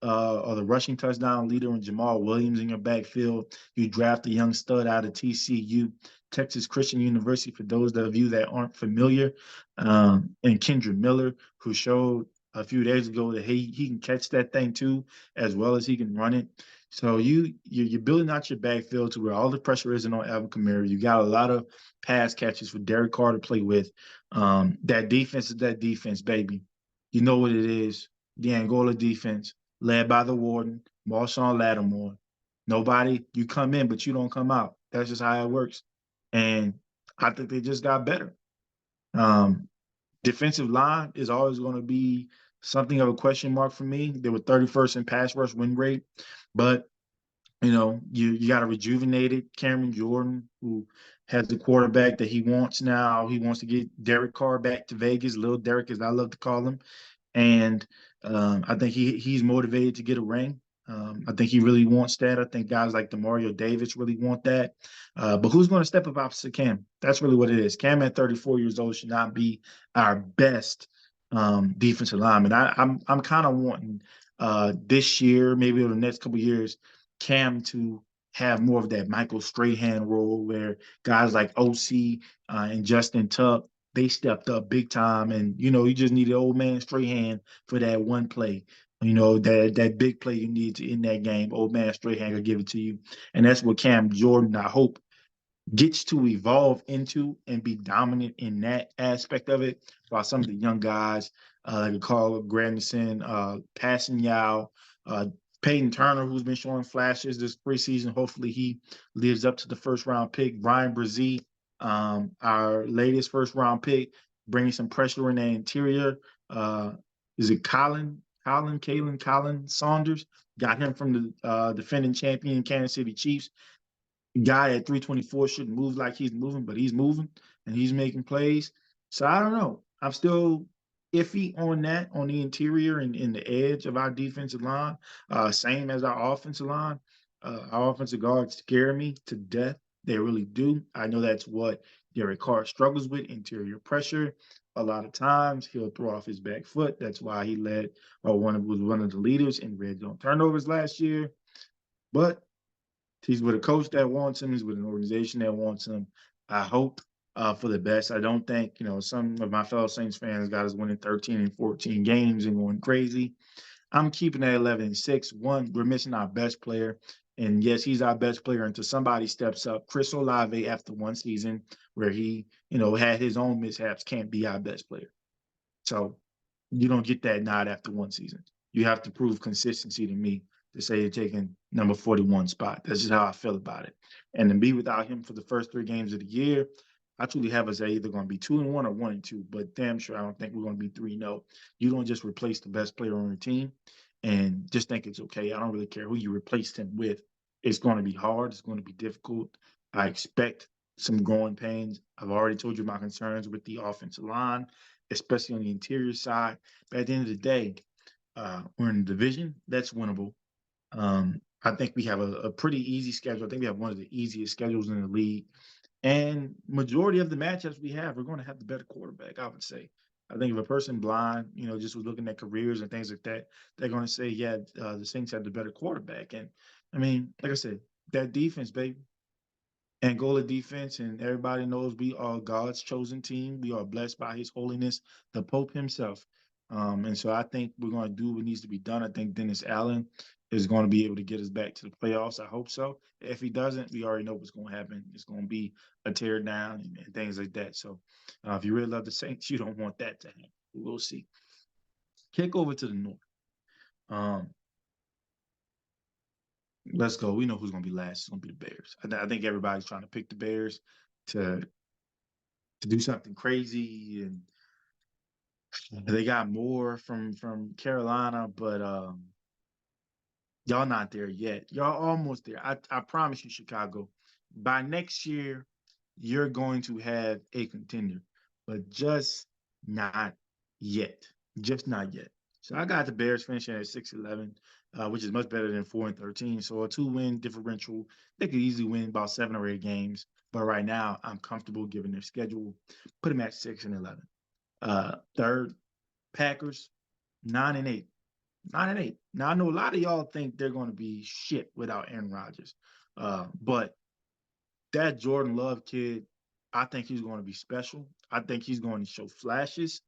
or the rushing touchdown leader in Jamal Williams in your backfield. You draft a young stud out of TCU, Texas Christian University, for those of you that aren't familiar, and Kendra Miller, who showed a few days ago that he can catch that thing too, as well as he can run it. So you're building out your backfield to where all the pressure isn't on Alvin Kamara. You got a lot of pass catches for Derek Carr to play with. That defense is that defense, baby. You know what it is. The Angola defense, led by the warden, Marshawn Lattimore. Nobody, you come in, but you don't come out. That's just how it works. And I think they just got better. Um, Defensive line is always going to be something of a question mark for me. They were 31st in pass rush win rate, but you got a rejuvenated Cameron Jordan who has the quarterback that he wants now. He wants to get Derek Carr back to Vegas, little Derek, as I love to call him. And I think he's motivated to get a ring. I think he really wants that. I think guys like Demario Davis really want that. But who's going to step up opposite Cam? That's really what it is. Cam at 34 years old should not be our best defensive lineman. I'm kind of wanting this year, maybe over the next couple of years, Cam to have more of that Michael Strahan role where guys like OC and Justin Tuck, they stepped up big time. And, you just need an old man Strahan for that one play. That big play you need to end that game. Old man Strahan will give it to you. And that's what Cam Jordan, I hope, gets to evolve into and be dominant in that aspect of it. While some of the young guys, like Carl Granderson, Passing Yao, Peyton Turner, who's been showing flashes this preseason. Hopefully he lives up to the first round pick. Brian Brzee, our latest first round pick, bringing some pressure in the interior. Is it Colin Saunders? Got him from the defending champion Kansas City Chiefs. Guy at 324 shouldn't move like he's moving, but he's moving and he's making plays. So I don't know. I'm still iffy on that, on the interior and in the edge of our defensive line. Same as our offensive line. Our offensive guards scare me to death. They really do. I know that's what Derek Carr struggles with, interior pressure. A lot of times he'll throw off his back foot. That's why he led or was one of the leaders in red zone turnovers last year. But he's with a coach that wants him. He's with an organization that wants him. I hope for the best. I don't think, some of my fellow Saints fans got us winning 13 and 14 games and going crazy. I'm keeping that 11-6. One, we're missing our best player. And yes, he's our best player until somebody steps up. Chris Olave, after one season where he, had his own mishaps, can't be our best player. So you don't get that nod after one season. You have to prove consistency to me to say you're taking number 41 spot. That's just how I feel about it. And to be without him for the first 3 games of the year, I truly have us either going to be 2-1 or 1-2. But damn sure I don't think we're going to be 3-0. You don't just replace the best player on your team and just think it's okay. I don't really care who you replaced him with. It's going to be hard. It's going to be difficult. I expect some growing pains. I've already told you my concerns with the offensive line, especially on the interior side. But at the end of the day, we're in the division that's winnable. I think we have a pretty easy schedule. I think we have one of the easiest schedules in the league. And majority of the matchups we have, we're going to have the better quarterback, I would say. I think if a person blind, just was looking at careers and things like that, they're going to say, yeah, the Saints have the better quarterback. And I mean, like I said, that defense, baby, Angola defense, and everybody knows we are God's chosen team. We are blessed by His Holiness, the Pope himself. And so I think we're going to do what needs to be done. I think Dennis Allen is going to be able to get us back to the playoffs. I hope so. If he doesn't, we already know what's going to happen. It's going to be a tear down and things like that. So if you really love the Saints, you don't want that to happen. We'll see. Kick over to the North. Um, let's go. We know who's going to be last. It's going to be the Bears. I think everybody's trying to pick the Bears to do something crazy, and they got more from Carolina, but y'all not there yet. Y'all almost there. I promise you, Chicago. By next year, you're going to have a contender, but just not yet. Just not yet. So I got the Bears finishing at 6-11, which is much better than 4-13. So a 2-win differential. They could easily win about 7 or 8 games. But right now, I'm comfortable given their schedule. Put them at 6-11. Third, Packers, 9-8. 9-8. Now I know a lot of y'all think they're going to be shit without Aaron Rodgers, but that Jordan Love kid, I think he's going to be special. I think he's going to show flashes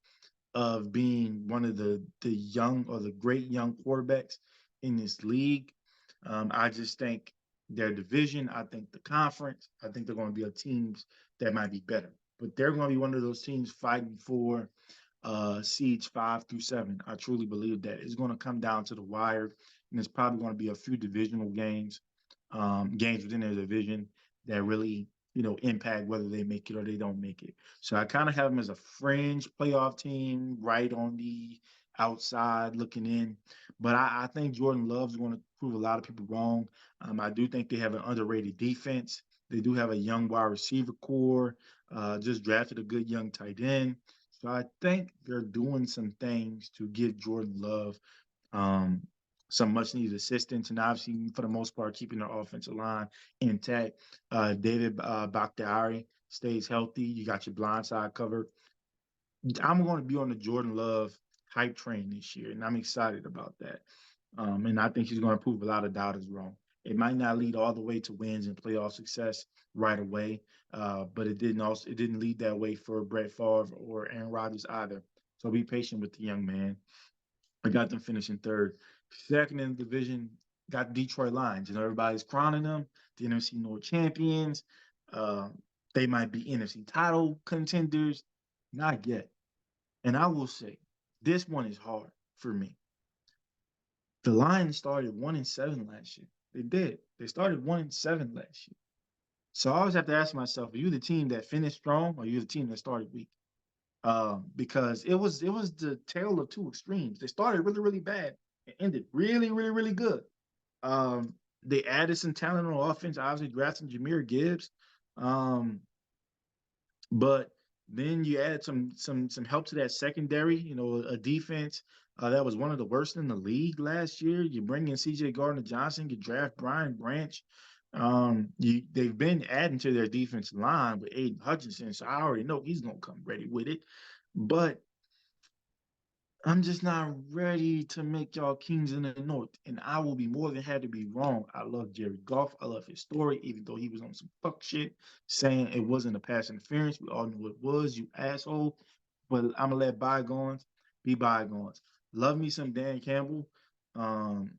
of being one of the young or the great young quarterbacks in this league. I just think their division, I think the conference, I think they're going to be a teams that might be better. But they're going to be one of those teams fighting for seeds 5 through 7. I truly believe that it's going to come down to the wire, and it's probably going to be a few divisional games, games within their division that really impact whether they make it or they don't make it. So I kind of have them as a fringe playoff team, right on the outside looking in. But I think Jordan Love's going to prove a lot of people wrong. I do think they have an underrated defense. They do have a young wide receiver core. Just drafted a good young tight end. So I think they're doing some things to give Jordan Love um, some much needed assistance, and obviously for the most part keeping their offensive line intact. David Bakhtiari stays healthy. You got your blind side covered. I'm going to be on the Jordan Love hype train this year, and I'm excited about that. And I think he's going to prove a lot of doubters wrong. It might not lead all the way to wins and playoff success right away, but it didn't lead that way for Brett Favre or Aaron Rodgers either. So be patient with the young man. I got them finishing third. Second in the division, got Detroit Lions. Everybody's crowning them the NFC North champions. Uh, they might be NFC title contenders. Not yet. And I will say, this one is hard for me. The Lions started 1-7 last year. They did. They started 1-7 last year. So I always have to ask myself, are you the team that finished strong or are you the team that started weak? Because it was the tale of two extremes. They started really, really bad and ended really, really, really good. They added some talent on offense, obviously drafting Jahmyr Gibbs. Um, but then you add some help to that secondary, a defense that was one of the worst in the league last year. You bring in CJ Gardner Johnson, you draft Brian Branch. They've been adding to their defensive line with Aiden Hutchinson, so I already know he's gonna come ready with it. But I'm just not ready to make y'all kings in the north, and I will be more than happy to be wrong. I love Jerry Goff. I love his story, even though he was on some fuck shit, saying it wasn't a pass interference. We all knew it was, you asshole. But I'm gonna let bygones be bygones. Love me some Dan Campbell. Um,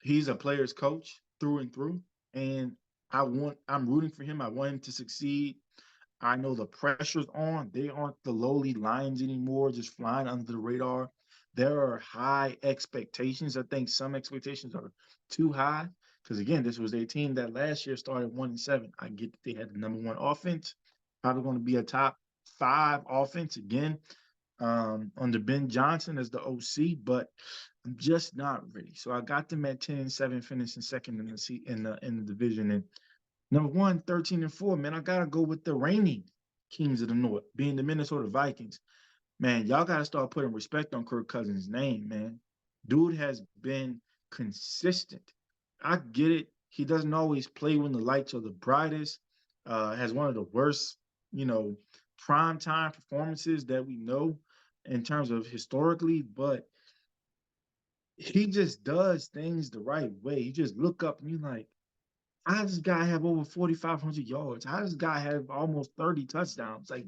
he's a player's coach through and through, and I'm rooting for him. I want him to succeed. I know the pressure's on. They aren't the lowly Lions anymore, just flying under the radar. There are high expectations. I think some expectations are too high because again, this was a team that last year started 1-7. I get that they had the number one offense, probably going to be a top five offense again under Ben Johnson as the OC, but I'm just not ready. So I got them at 10-7, finishing second in the division. And number one, 13-4, man, I gotta go with the reigning Kings of the North, being the Minnesota Vikings. Man, y'all gotta start putting respect on Kirk Cousins' name, man. Dude has been consistent. I get it. He doesn't always play when the lights are the brightest. Has one of the worst, you know, prime time performances that we know in terms of historically, but he just does things the right way. You just look up and you're like, how does this guy have over 4,500 yards? How does this guy have almost 30 touchdowns? Like,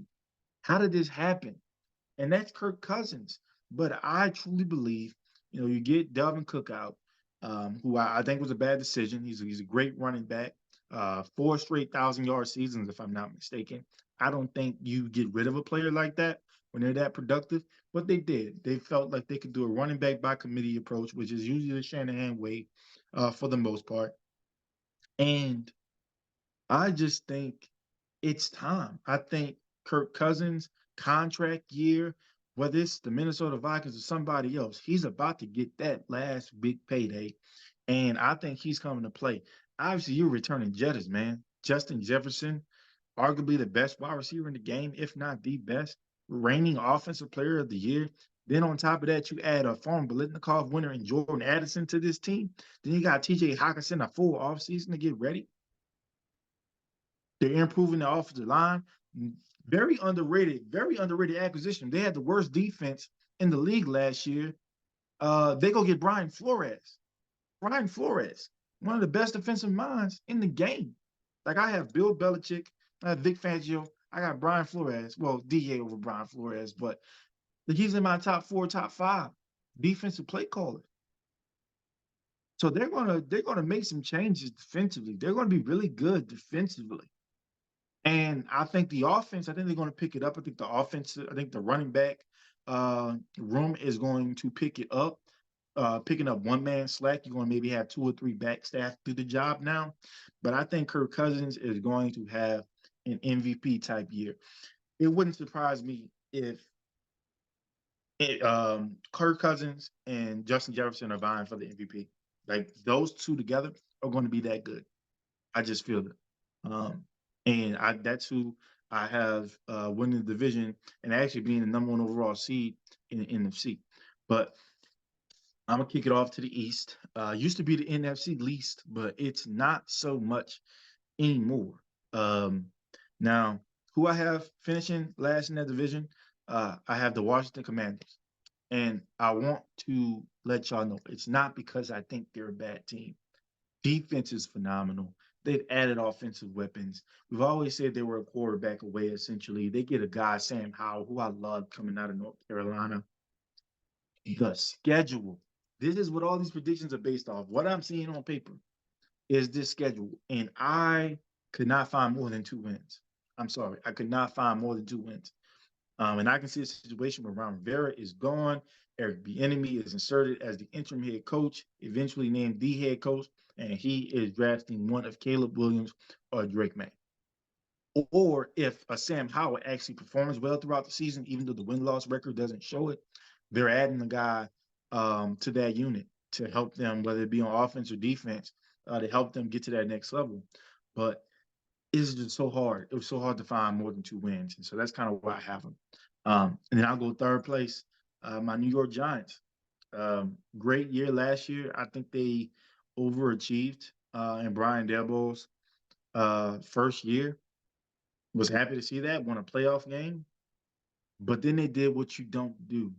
how did this happen? And that's Kirk Cousins. But I truly believe, you get Delvin Cook out, who I think was a bad decision. He's a great running back, four straight 1,000-yard seasons, if I'm not mistaken. I don't think you get rid of a player like that when they're that productive, but they did. They felt like they could do a running back by committee approach, which is usually the Shanahan way for the most part. And I just think it's time. I think Kirk Cousins contract year, whether it's the Minnesota Vikings or somebody else, he's about to get that last big payday. And I think he's coming to play. Obviously, you're returning Jettas, man. Justin Jefferson, arguably the best wide receiver in the game, if not the best, reigning offensive player of the year. Then on top of that, you add a former Biletnikoff winner and Jordan Addison to this team. Then you got TJ Hawkinson a full offseason to get ready. They're improving the offensive line. Very underrated acquisition. They had the worst defense in the league last year. They go get Brian Flores. Brian Flores, one of the best defensive minds in the game. Like I have Bill Belichick, I have Vic Fangio, I got Brian Flores. Well, DA over Brian Flores, but he's in my top four, top five defensive play callers. So they're gonna make some changes defensively. They're gonna be really good defensively. And I think the offense, I think they're going to pick it up. I think the offense, I think the running back room is going to pick it up, picking up one man slack. You're going to maybe have two or three back staff do the job now. But I think Kirk Cousins is going to have an MVP type year. It wouldn't surprise me if Kirk Cousins and Justin Jefferson are vying for the MVP. Like those two together are going to be that good. I just feel it. Um, and that's who I have winning the division and actually being the number one overall seed in the NFC. But I'm gonna kick it off to the East. Used to be the NFC least, but it's not so much anymore. Um, now, who I have finishing last in that division, I have the Washington Commanders. And I want to let y'all know it's not because I think they're a bad team. Defense is phenomenal. They've added offensive weapons. We've always said they were a quarterback away, essentially. They get a guy, Sam Howell, who I love coming out of North Carolina. The schedule. This is what all these predictions are based off. What I'm seeing on paper is this schedule. And I could not find more than 2 wins. I'm sorry. I could not find more than 2 wins. And I can see a situation where Ron Rivera is gone. Eric Bieniemy is inserted as the interim head coach, eventually named the head coach, and he is drafting one of Caleb Williams or Drake May. Or if a Sam Howell actually performs well throughout the season, even though the win-loss record doesn't show it, they're adding a guy to that unit to help them, whether it be on offense or defense, to help them get to that next level. But it's just so hard. It was so hard to find more than 2 wins. And so that's kind of why I have them. And then I'll go third place, my New York Giants. Great year last year. I think they overachieved in Brian Daboll's first year. Was happy to see that, won a playoff game. But then they did what you don't do,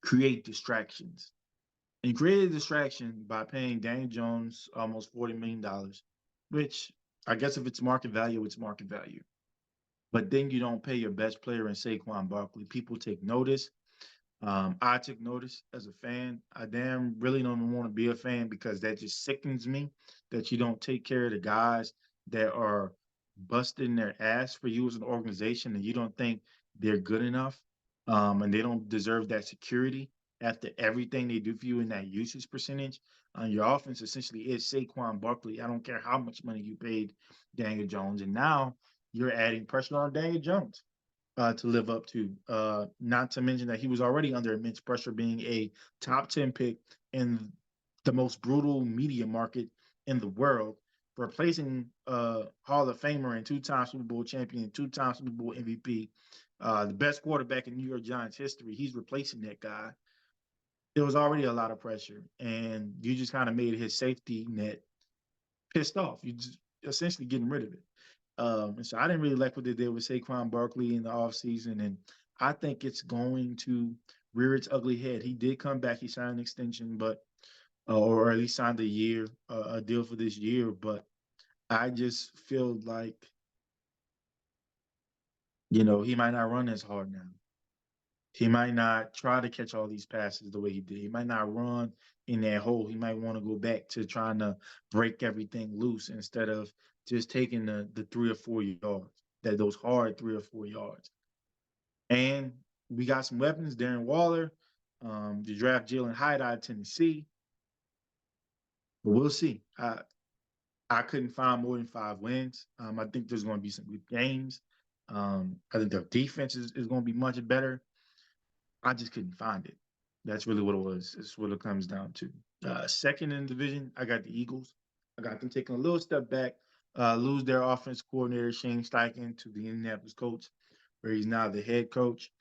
create distractions. And created a distraction by paying Daniel Jones almost $40 million, which I guess if it's market value, it's market value. But then you don't pay your best player in Saquon Barkley. People take notice. I took notice as a fan. I damn really don't want to be a fan because that just sickens me that you don't take care of the guys that are busting their ass for you as an organization and you don't think they're good enough, and they don't deserve that security after everything they do for you in that usage percentage. Your offense essentially is Saquon Barkley. I don't care how much money you paid Daniel Jones, and now you're adding pressure on Daniel Jones to live up to. Not to mention that he was already under immense pressure being a top 10 pick in the most brutal media market in the world, replacing Hall of Famer and two-time Super Bowl champion, two-time Super Bowl MVP, the best quarterback in New York Giants history. He's replacing that guy. There was already a lot of pressure, and you just kind of made his safety net pissed off. You just essentially getting rid of it. And so I didn't really like what they did with Saquon Barkley in the offseason. And I think it's going to rear its ugly head. He did come back. He signed an extension, but or at least signed a deal for this year. But I just feel like, he might not run as hard now. He might not try to catch all these passes the way he did. He might not run in that hole. He might want to go back to trying to break everything loose instead of just taking the 3 or 4 yards, those hard 3 or 4 yards. And we got some weapons. Darren Waller, to draft Jalen Hyde out of Tennessee. But we'll see. I couldn't find more than 5 wins. I think there's going to be some good games. I think their defense is going to be much better. I just couldn't find it. That's really what it was. It's what it comes down to. Second in the division, I got the Eagles. I got them taking a little step back, lose their offense coordinator, Shane Steichen, to the Indianapolis Colts, where he's now the head coach.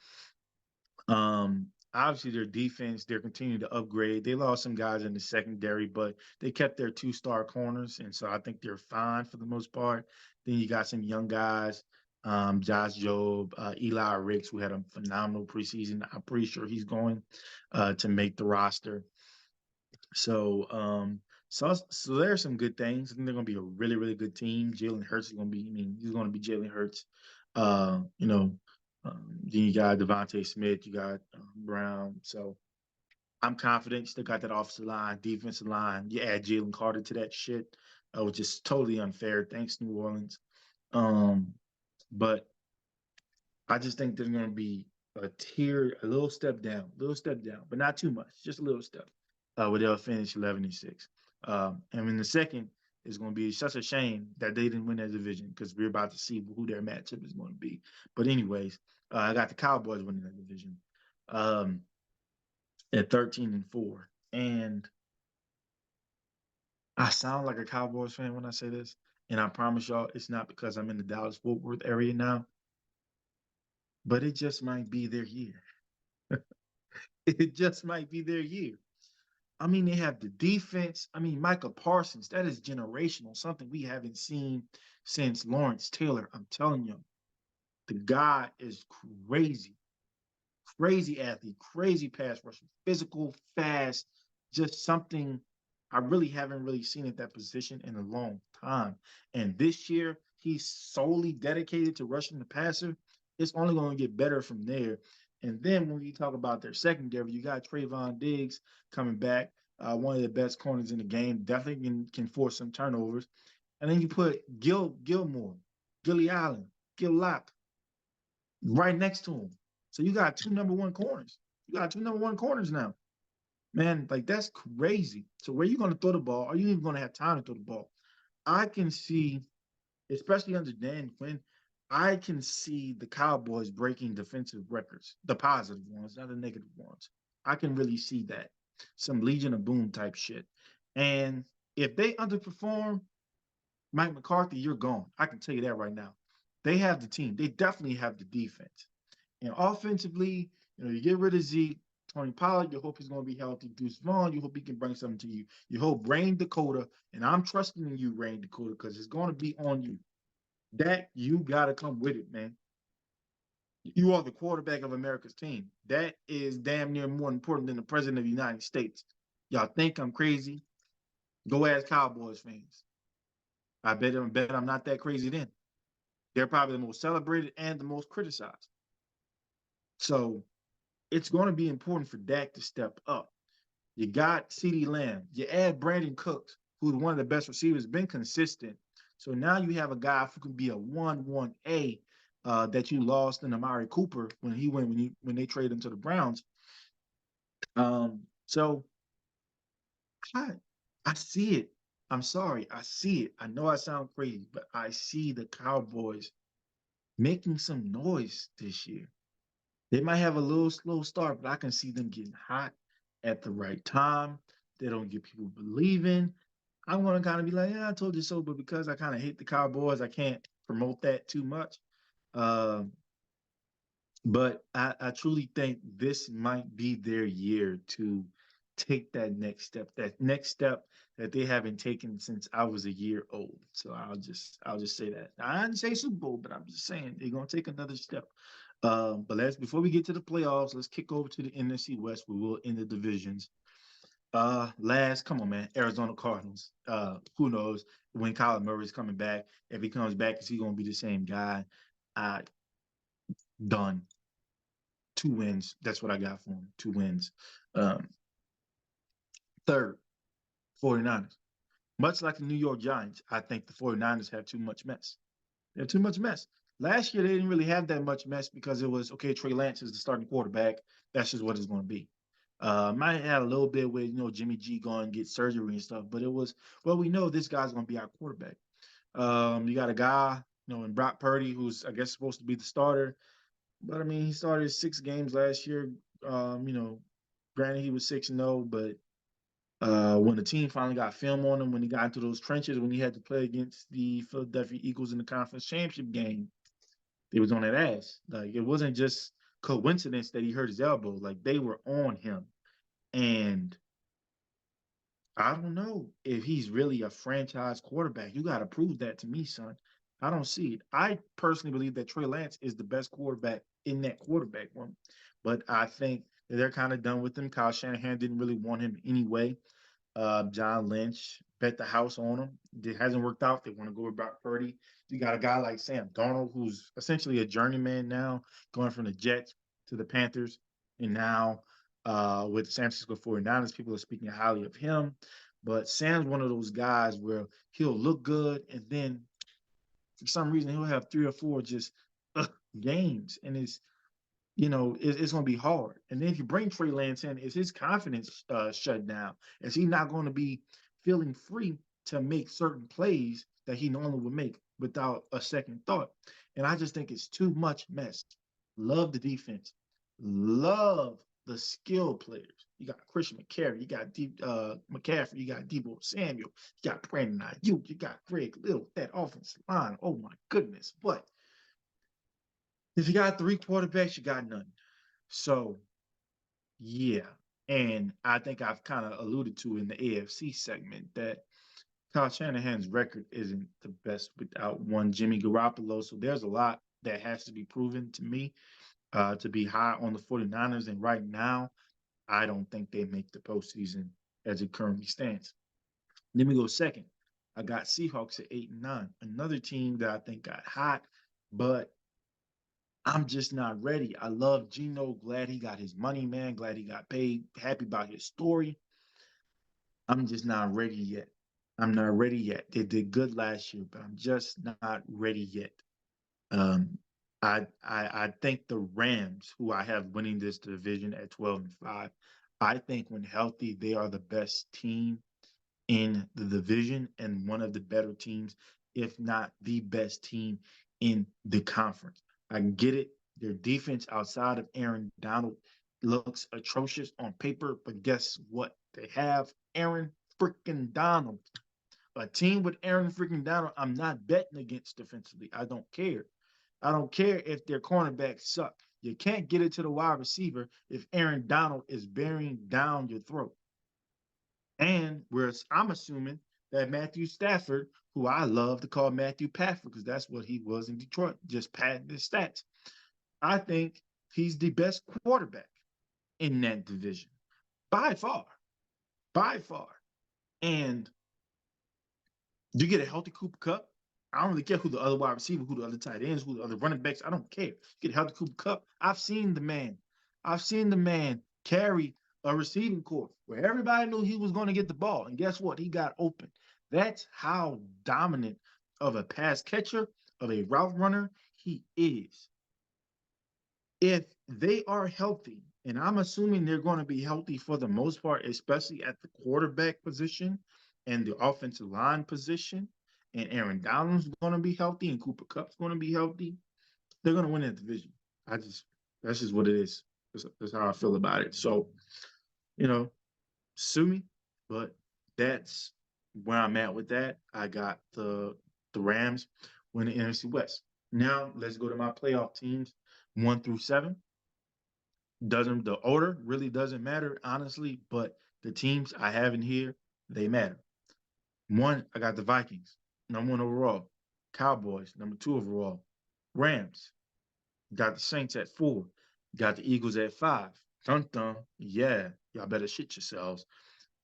Obviously, their defense, they're continuing to upgrade. They lost some guys in the secondary, but they kept their 2-star corners. And so I think they're fine for the most part. Then you got some young guys, Josh Jobe, Eli Ricks, who had a phenomenal preseason. I'm pretty sure he's going to make the roster. So, so there's some good things. I think they're going to be a really, really good team. Jalen Hurts is going to be, he's going to be Jalen Hurts. Uh, you know, then you got Devontae Smith, you got Brown. So I'm confident. You still got that offensive line, defensive line. You add Jalen Carter to that shit, which is totally unfair. Thanks, New Orleans. Um, but I just think there's going to be a little step down, but not too much, just a little step, where they'll finish 11-6. And in the second, it's going to be such a shame that they didn't win that division because we're about to see who their matchup is going to be. But anyways, I got the Cowboys winning that division um, at 13-4, and I sound like a Cowboys fan when I say this, and I promise y'all, it's not because I'm in the Dallas-Fort Worth area now, but it just might be their year. It just might be their year. I mean, they have the defense. I mean, Michael Parsons, that is generational, something we haven't seen since Lawrence Taylor. I'm telling you, the guy is crazy, crazy athlete, crazy pass rusher, physical, fast, just something I really haven't really seen at that position in a long time. And this year, he's solely dedicated to rushing the passer. It's only going to get better from there. And then when you talk about their secondary, you got Trayvon Diggs coming back, one of the best corners in the game, definitely can force some turnovers. And then you put Gilmore, Gilly Allen, Gil Locke right next to him. So you got two number one corners. You got two number one corners now. Man, like that's crazy. So where you going to throw the ball? Are you even going to have time to throw the ball? I can see, especially under Dan Quinn, I can see the Cowboys breaking defensive records, the positive ones, not the negative ones. I can really see that. Some Legion of Boom type shit. And if they underperform, Mike McCarthy, you're gone. I can tell you that right now. They have the team. They definitely have the defense. And offensively, you get rid of Zeke, Tony Pollard, you hope he's going to be healthy. Deuce Vaughn, you hope he can bring something to you. You hope Rain Dakota, and I'm trusting in you, Rain Dakota, because it's going to be on you. That you got to come with it, man. You are the quarterback of America's team. That is damn near more important than the president of the United States. Y'all think I'm crazy? Go ask Cowboys fans. I bet I'm not that crazy then. They're probably the most celebrated and the most criticized. So it's going to be important for Dak to step up. You got CeeDee Lamb. You add Brandon Cooks, who's one of the best receivers, been consistent. So now you have a guy who can be a 1-1A that you lost in Amari Cooper when he went when they traded him to the Browns. So I I see it. I'm sorry, I see it. I know I sound crazy, but I see the Cowboys making some noise this year. They might have a little slow start, but I can see them getting hot at the right time. They don't get people believing. I'm gonna kind of be like, yeah, I told you so, but because I kind of hate the Cowboys, I can't promote that too much. Um, but I truly think this might be their year to take that next step that they haven't taken since I was a year old. So I'll just say that. I didn't say Super Bowl, but I'm just saying they're gonna take another step. But let's before we get to the playoffs, let's kick over to the NFC West. We will end the divisions. Last, come on, man, Arizona Cardinals. Who knows when Kyler Murray's coming back? If he comes back, is he gonna be the same guy? Uh, done. 2 wins. That's what I got for him. 2 wins. Um, Third, 49ers. Much like the New York Giants, I think the 49ers have too much mess. They have too much mess. Last year, they didn't really have that much mess because it was, okay, Trey Lance is the starting quarterback. That's just what it's going to be. Might have a little bit with, Jimmy G going and get surgery and stuff, but it was, well, we know this guy's going to be our quarterback. You got a guy, in Brock Purdy, who's, I guess, supposed to be the starter. But I mean, he started 6 games last year. Granted, he was 6-0, but when the team finally got film on him, when he got into those trenches, when he had to play against the Philadelphia Eagles in the conference championship game, they was on that ass. Like, it wasn't just coincidence that he hurt his elbow. Like, they were on him. And I don't know if he's really a franchise quarterback. You got to prove that to me, son. I don't see it. I personally believe that Trey Lance is the best quarterback in that quarterback room. But I think that they're kind of done with him. Kyle Shanahan didn't really want him anyway. John Lynch bet the house on him. It hasn't worked out. They want to go with Brock Purdy. You got a guy like Sam Darnold, who's essentially a journeyman now, going from the Jets to the Panthers. And now with the San Francisco 49ers, people are speaking highly of him. But Sam's one of those guys where he'll look good, and then for some reason he'll have 3 or 4 just games. And it's going to be hard. And then if you bring Trey Lance in, is his confidence shut down? Is he not going to be feeling free to make certain plays that he normally would make without a second thought? And I just think it's too much mess. Love the defense. Love the skill players. You got Christian McCaffrey. You got McCaffrey. You got Deebo Samuel. You got Brandon Ayuk. You got Greg Little. That offensive line. Oh my goodness! But if you got 3 quarterbacks, you got none. So, yeah. And I think I've kind of alluded to in the AFC segment that Kyle Shanahan's record isn't the best without one Jimmy Garoppolo. So there's a lot that has to be proven to me to be high on the 49ers. And right now, I don't think they make the postseason as it currently stands. Let me go second. I got Seahawks at 8-9. Another team that I think got hot, but I'm just not ready. I love Gino. Glad he got his money, man. Glad he got paid. Happy about his story. I'm just not ready yet. I'm not ready yet. They did good last year, but I'm just not ready yet. Um, I think the Rams, who I have winning this division at 12-5, I think when healthy, they are the best team in the division and one of the better teams, if not the best team in the conference. I get it. Their defense outside of Aaron Donald looks atrocious on paper, but guess what? They have Aaron freaking Donald. A team with Aaron freaking Donald, I'm not betting against defensively. I don't care. I don't care if their cornerbacks suck. You can't get it to the wide receiver if Aaron Donald is bearing down your throat. And whereas I'm assuming that Matthew Stafford, who I love to call Matthew Pafford, because that's what he was in Detroit, just padding his stats. I think he's the best quarterback in that division by far, by far. And you get a healthy Cooper Kupp. I don't really care who the other wide receiver, who the other tight ends, who the other running backs. I don't care. You get a healthy Cooper Kupp. I've seen the man. I've seen the man carry a receiving corps where everybody knew he was going to get the ball. And guess what? He got open. That's how dominant of a pass catcher, of a route runner he is. If they are healthy, and I'm assuming they're going to be healthy for the most part, especially at the quarterback position and the offensive line position, and Aaron Donald's going to be healthy and Cooper Kupp's going to be healthy, they're going to win that division. That's just what it is. That's how I feel about it. So, you know, sue me, but that's where I'm at with that. I got the Rams win the NFC West. Now let's go to my playoff teams, 1 through 7. Doesn't the order really doesn't matter, honestly, but the teams I have in here, they matter. One, I got the Vikings, #1 overall. Cowboys, #2 overall. Rams, got the Saints at 4. Got the Eagles at 5. Dun dun. Yeah, y'all better shit yourselves.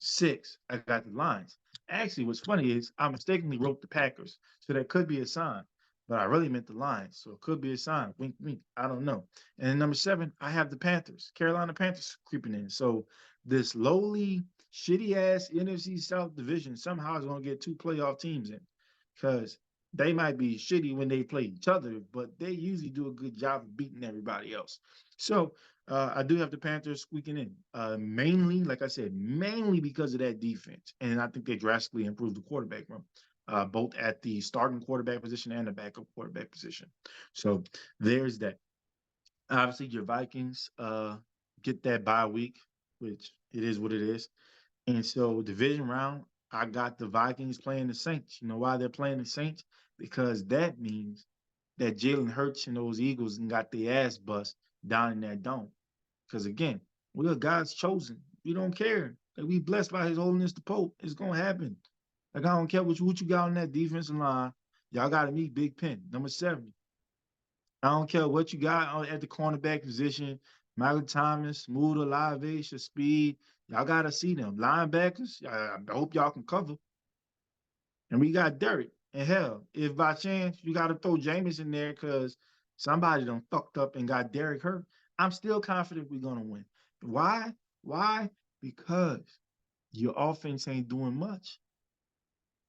6, I got the Lions. Actually, what's funny is I mistakenly wrote the Packers, so that could be a sign, but I really meant the Lions, so it could be a sign. Wink, wink. I don't know. And then #7, I have the Panthers, Carolina Panthers creeping in. So this lowly, shitty ass NFC South division somehow is going to get 2 playoff teams in, because they might be shitty when they play each other, but they usually do a good job of beating everybody else. So I do have the Panthers squeaking in, mainly, like I said, mainly because of that defense. And I think they drastically improved the quarterback room, both at the starting quarterback position and the backup quarterback position. So there's that. Obviously, your Vikings get that bye week, which it is what it is. And so, division round, I got the Vikings playing the Saints. You know why they're playing the Saints? Because that means that Jalen Hurts and those Eagles got their ass bust down in that dome. Because again, we are God's chosen. We don't care. Like, we blessed by His Holiness the Pope. It's gonna happen. Like, I don't care what you got on that defensive line. Y'all got to meet Big Pen, #70. I don't care what you got at the cornerback position. Michael Thomas, Smooth, Olave, Speed. Y'all got to see them. Linebackers, I hope y'all can cover. And we got Derek. And hell, if by chance you got to throw Jameis in there because somebody done fucked up and got Derek hurt, I'm still confident we're going to win. Why? Why? Because your offense ain't doing much.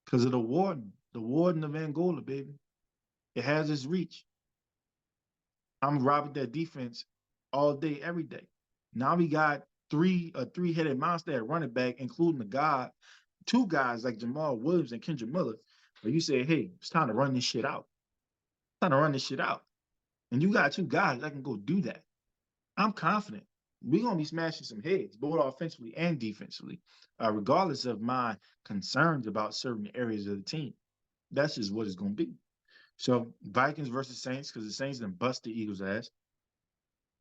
Because of the warden of Angola, baby. It has its reach. I'm robbing that defense all day, every day. Now we got a three-headed monster at running back, including two guys like Jamal Williams and Kendra Miller. Where you say, hey, it's time to run this shit out. It's time to run this shit out. And you got 2 guys that can go do that. I'm confident. We're gonna be smashing some heads, both offensively and defensively, regardless of my concerns about certain areas of the team. That's just what it's gonna be. So Vikings versus Saints, because the Saints done bust the Eagles' ass.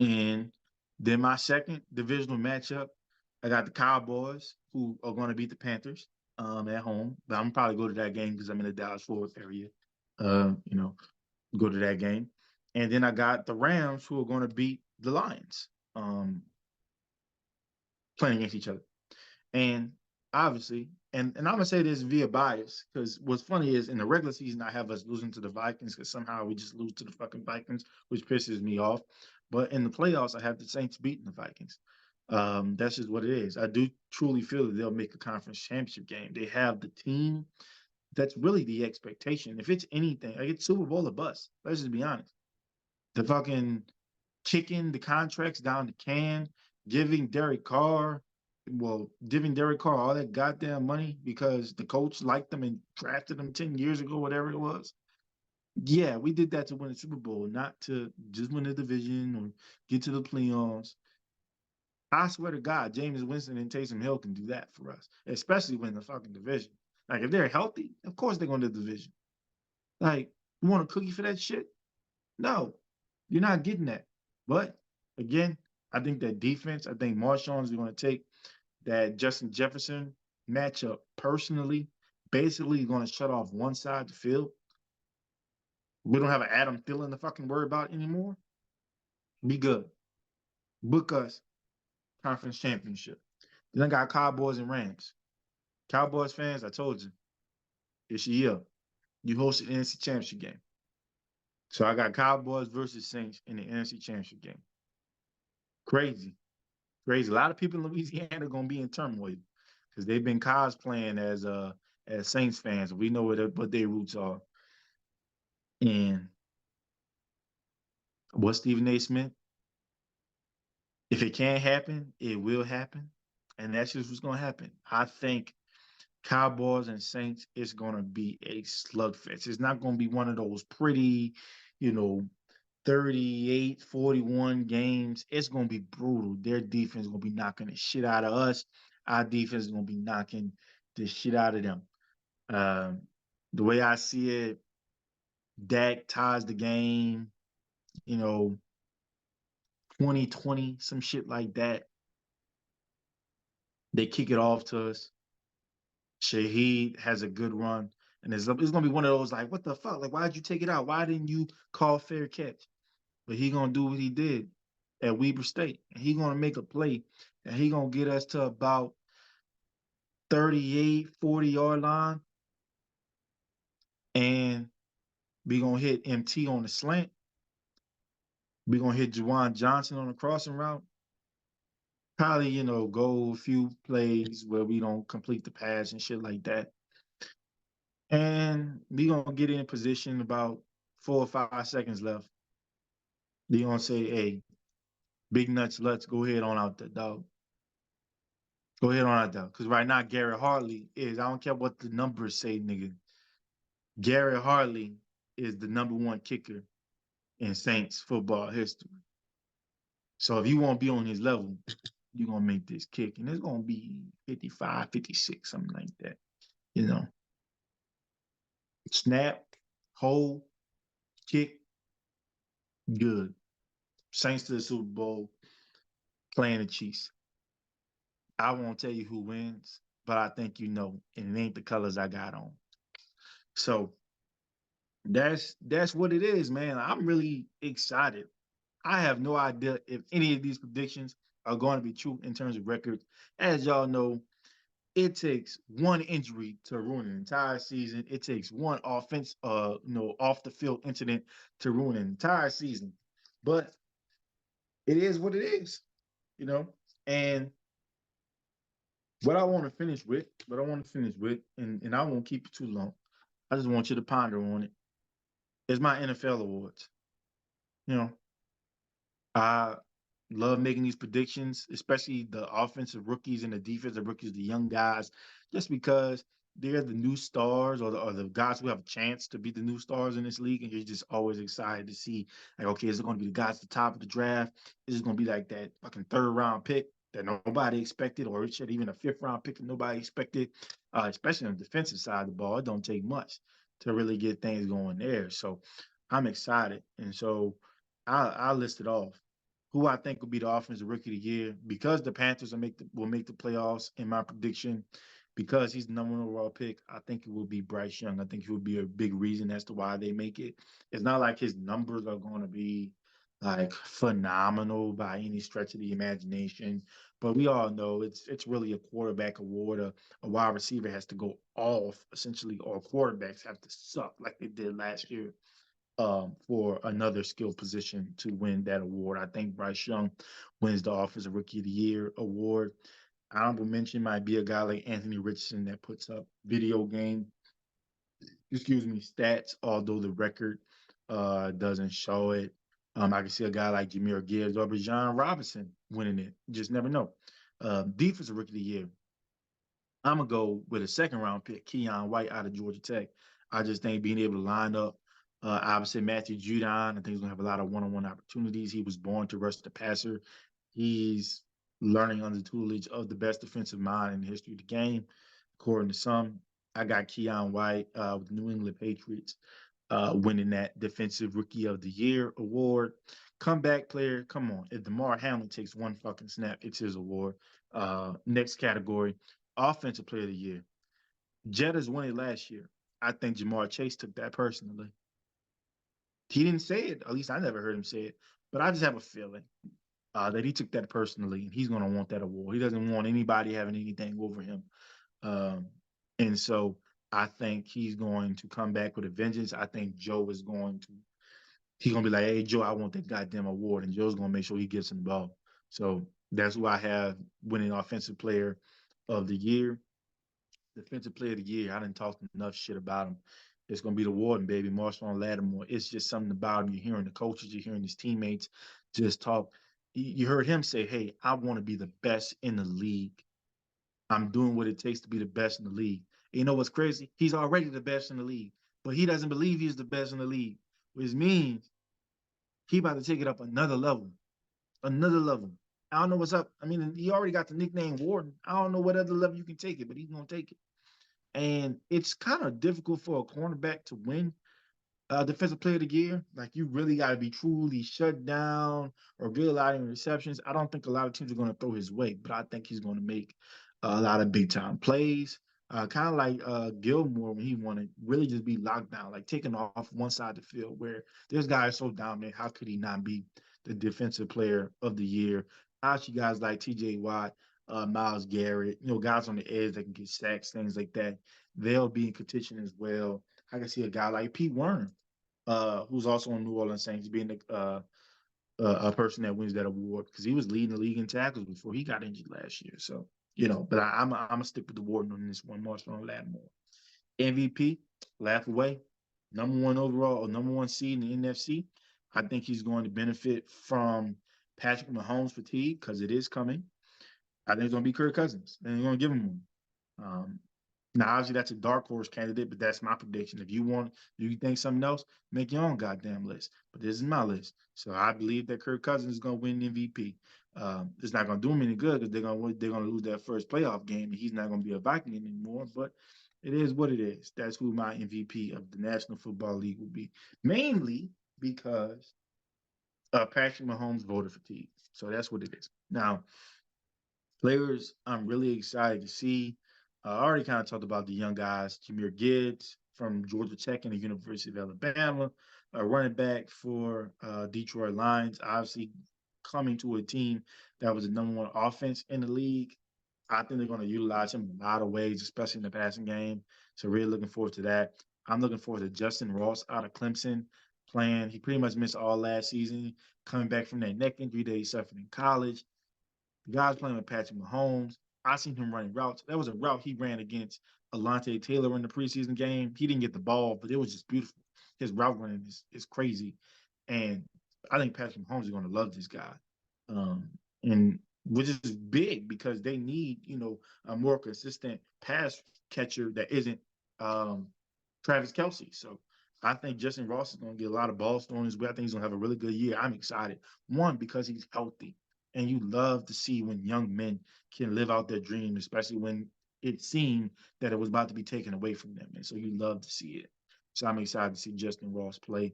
And then my second divisional matchup, I got the Cowboys, who are going to beat the Panthers at home. But I'm probably go to that game because I'm in the Dallas-Fort Worth area. You know, go to that game. And then I got the Rams, who are going to beat the Lions, playing against each other. And obviously, and I'm gonna say this via bias, because what's funny is in the regular season I have us losing to the Vikings because somehow we just lose to the fucking Vikings, which pisses me off. But in the playoffs, I have the Saints beating the Vikings. That's just what it is. I do truly feel that they'll make a conference championship game. They have the team. That's really the expectation. If it's anything, like it's Super Bowl or bust. Let's just be honest. The fucking kicking the contracts down the can, giving Derek Carr, giving Derek Carr all that goddamn money because the coach liked him and drafted him 10 years ago, whatever it was. Yeah, we did that to win the Super Bowl, not to just win the division or get to the playoffs. I swear to God, James Winston and Taysom Hill can do that for us, especially win the fucking division. Like, if they're healthy, of course they're going to the division. Like, you want a cookie for that shit? No, you're not getting that. But again, I think that defense, I think Marshawn is going to take that Justin Jefferson matchup personally, basically going to shut off one side of the field. We don't have an Adam Thielen to fucking worry about anymore. Be good. Book us conference championship. Then I got Cowboys and Rams. Cowboys fans, I told you, it's your year. You hosted the NFC Championship game. So I got Cowboys versus Saints in the NFC Championship game. Crazy, crazy. A lot of people in Louisiana are gonna be in turmoil because they've been cosplaying as Saints fans. We know what their roots are. And what Stephen A. Smith, if it can't happen, it will happen. And that's just what's gonna happen. I think Cowboys and Saints is gonna be a slugfest. It's not gonna be one of those pretty, you know, 38-41 games. It's gonna be brutal. Their defense is gonna be knocking the shit out of us. Our defense is gonna be knocking the shit out of them. Um, the way I see it, Dak ties the game, you know, 2020, some shit like that. They kick it off to us. Shaheed has a good run. And it's gonna be one of those like, what the fuck? Like, why did you take it out? Why didn't you call fair catch? But he gonna do what he did at Weber State. And he gonna make a play and he gonna get us to about 38, 40-yard line. And we gonna hit MT on the slant. We gonna hit Juwan Johnson on the crossing route. Probably, go a few plays where we don't complete the pass and shit like that. And we gonna get in position about 4 or 5 seconds left. They gonna say, "Hey, big nuts, let's go ahead on out the dog. Go ahead on out there." Because right now, Garrett Hartley is, I don't care what the numbers say, nigga. Garrett Hartley is the number 1 kicker in Saints football history. So if you want to be on his level, you're going to make this kick. And it's going to be 55, 56, something like that. Snap, hold, kick, good. Saints to the Super Bowl, playing the Chiefs. I won't tell you who wins, but I think you know, and it ain't the colors I got on. So that's what it is, man. I'm really excited. I have no idea if any of these predictions are going to be true in terms of records. As y'all know, it takes one injury to ruin an entire season. It takes one off the field incident to ruin an entire season. But it is what it is, you know. And what I want to finish with, and I won't keep it too long. I just want you to ponder on it. Is my NFL awards. You know, I love making these predictions, especially the offensive rookies and the defensive rookies, the young guys, just because they're the new stars or the guys who have a chance to be the new stars in this league. And you're just always excited to see, like, okay, is it going to be the guys at the top of the draft? Is it going to be like that fucking 3rd round pick that nobody expected, or shit, even a 5th round pick that nobody expected? Especially on the defensive side of the ball, it don't take much to really get things going there. So I'm excited. And so I listed off who I think will be the offensive rookie of the year because the Panthers will make the playoffs in my prediction. Because he's the number 1 overall pick, I think it will be Bryce Young. I think he will be a big reason as to why they make it. It's not like his numbers are going to be like phenomenal by any stretch of the imagination, but we all know it's really a quarterback award. A wide receiver has to go off essentially, or quarterbacks have to suck like they did last year for another skill position to win that award. I think Bryce Young wins the Offensive Rookie of the Year award. Honorable mention might be a guy like Anthony Richardson that puts up video game, stats, although the record doesn't show it. I can see a guy like Jahmyr Gibbs or Bijan Robinson winning it. You just never know. Defensive Rookie of the Year, I'm gonna go with a 2nd round pick, Keion White out of Georgia Tech. I just think being able to line up, obviously Matthew Judon, I think he's gonna have a lot of one-on-one opportunities. He was born to rush the passer. He's learning under the tutelage of the best defensive mind in the history of the game, according to some. I got Keion White with the New England Patriots winning that Defensive Rookie of the Year award. Comeback player, come on. If DeMar Hamlin takes one fucking snap, it's his award. Next category, Offensive Player of the Year. Jettas won it last year. I think Jamar Chase took that personally. He didn't say it. At least I never heard him say it. But I just have a feeling that he took that personally, and he's going to want that award. He doesn't want anybody having anything over him. Um, and so I think he's going to come back with a vengeance. I think Joe is going to, he's going to be like, hey, Joe, I want that goddamn award. And Joe's going to make sure he gets involved. So that's who I have winning offensive player of the year. Defensive player of the year, I didn't talk enough shit about him. It's gonna be the Warden, baby, Marshawn Lattimore. It's just something about him. You're hearing the coaches, you're hearing his teammates just talk. You heard him say, "Hey, I want to be the best in the league. I'm doing what it takes to be the best in the league." And you know what's crazy? He's already the best in the league, but he doesn't believe he's the best in the league, which means he about to take it up another level, another level. I don't know what's up. I mean, he already got the nickname Warden. I don't know what other level you can take it, but he's gonna take it. And it's kind of difficult for a cornerback to win defensive player of the year. Like you really got to be truly shut down or get a lot of receptions. I don't think a lot of teams are going to throw his way, but I think he's going to make a lot of big time plays. Kind of like Gilmore when he wanted really just be locked down, like taking off one side of the field where this guy is so dominant. How could he not be the defensive player of the year? Actually, guys like TJ Watt, Miles Garrett, guys on the edge that can get sacks, things like that. They'll be in contention as well. I can see a guy like Pete Werner, who's also on New Orleans Saints, being a person that wins that award because he was leading the league in tackles before he got injured last year. So, but I'm gonna stick with the Warden on this one, Marshawn Lattimore. MVP, laugh away. Number one overall or number one seed in the NFC. I think he's going to benefit from Patrick Mahomes fatigue because it is coming. I think it's going to be Kirk Cousins, and they're going to give him one. Um, Now, obviously, that's a dark horse candidate, but that's my prediction. If you think something else, make your own goddamn list. But this is my list. So I believe that Kirk Cousins is going to win the MVP. It's not going to do him any good because they're going to lose that first playoff game, and he's not going to be a Viking anymore. But it is what it is. That's who my MVP of the National Football League will be, mainly because Patrick Mahomes voter fatigue. So that's what it is. Now, players I'm really excited to see. I already kind of talked about the young guys, Jahmyr Gibbs from Georgia Tech and the University of Alabama, a running back for Detroit Lions, obviously coming to a team that was the number one offense in the league. I think they're going to utilize him in a lot of ways, especially in the passing game. So really looking forward to that. I'm looking forward to Justin Ross out of Clemson playing. He pretty much missed all last season, coming back from that neck injury that he suffered in college. The guy's playing with Patrick Mahomes. I seen him running routes. That was a route he ran against Alontae Taylor in the preseason game. He didn't get the ball, but it was just beautiful. His route running is crazy. And I think Patrick Mahomes is going to love this guy. Um, and which is big because they need, a more consistent pass catcher that isn't um, Travis Kelsey. So I think Justin Ross is going to get a lot of balls thrown his way. I think he's going to have a really good year. I'm excited. One, because he's healthy. And you love to see when young men can live out their dream, especially when it seemed that it was about to be taken away from them. And so you love to see it. So I'm excited to see Justin Ross play.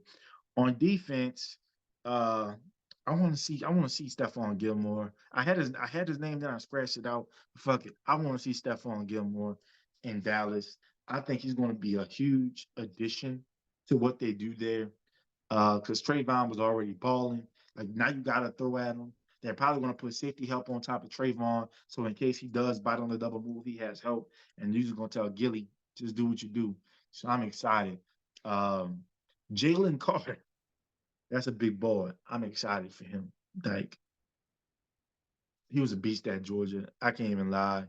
On defense, uh, I want to see Stephon Gilmore. I had his name, then I scratched it out. Fuck it. I want to see Stephon Gilmore in Dallas. I think he's going to be a huge addition to what they do there. Because Trayvon was already balling. Like now you gotta throw at him. They're probably gonna put safety help on top of Trayvon. So in case he does bite on the double move, he has help. And you're just gonna tell Gilly, just do what you do. So I'm excited. Um, Jalen Carter, that's a big boy. I'm excited for him. Like he was a beast at Georgia. I can't even lie.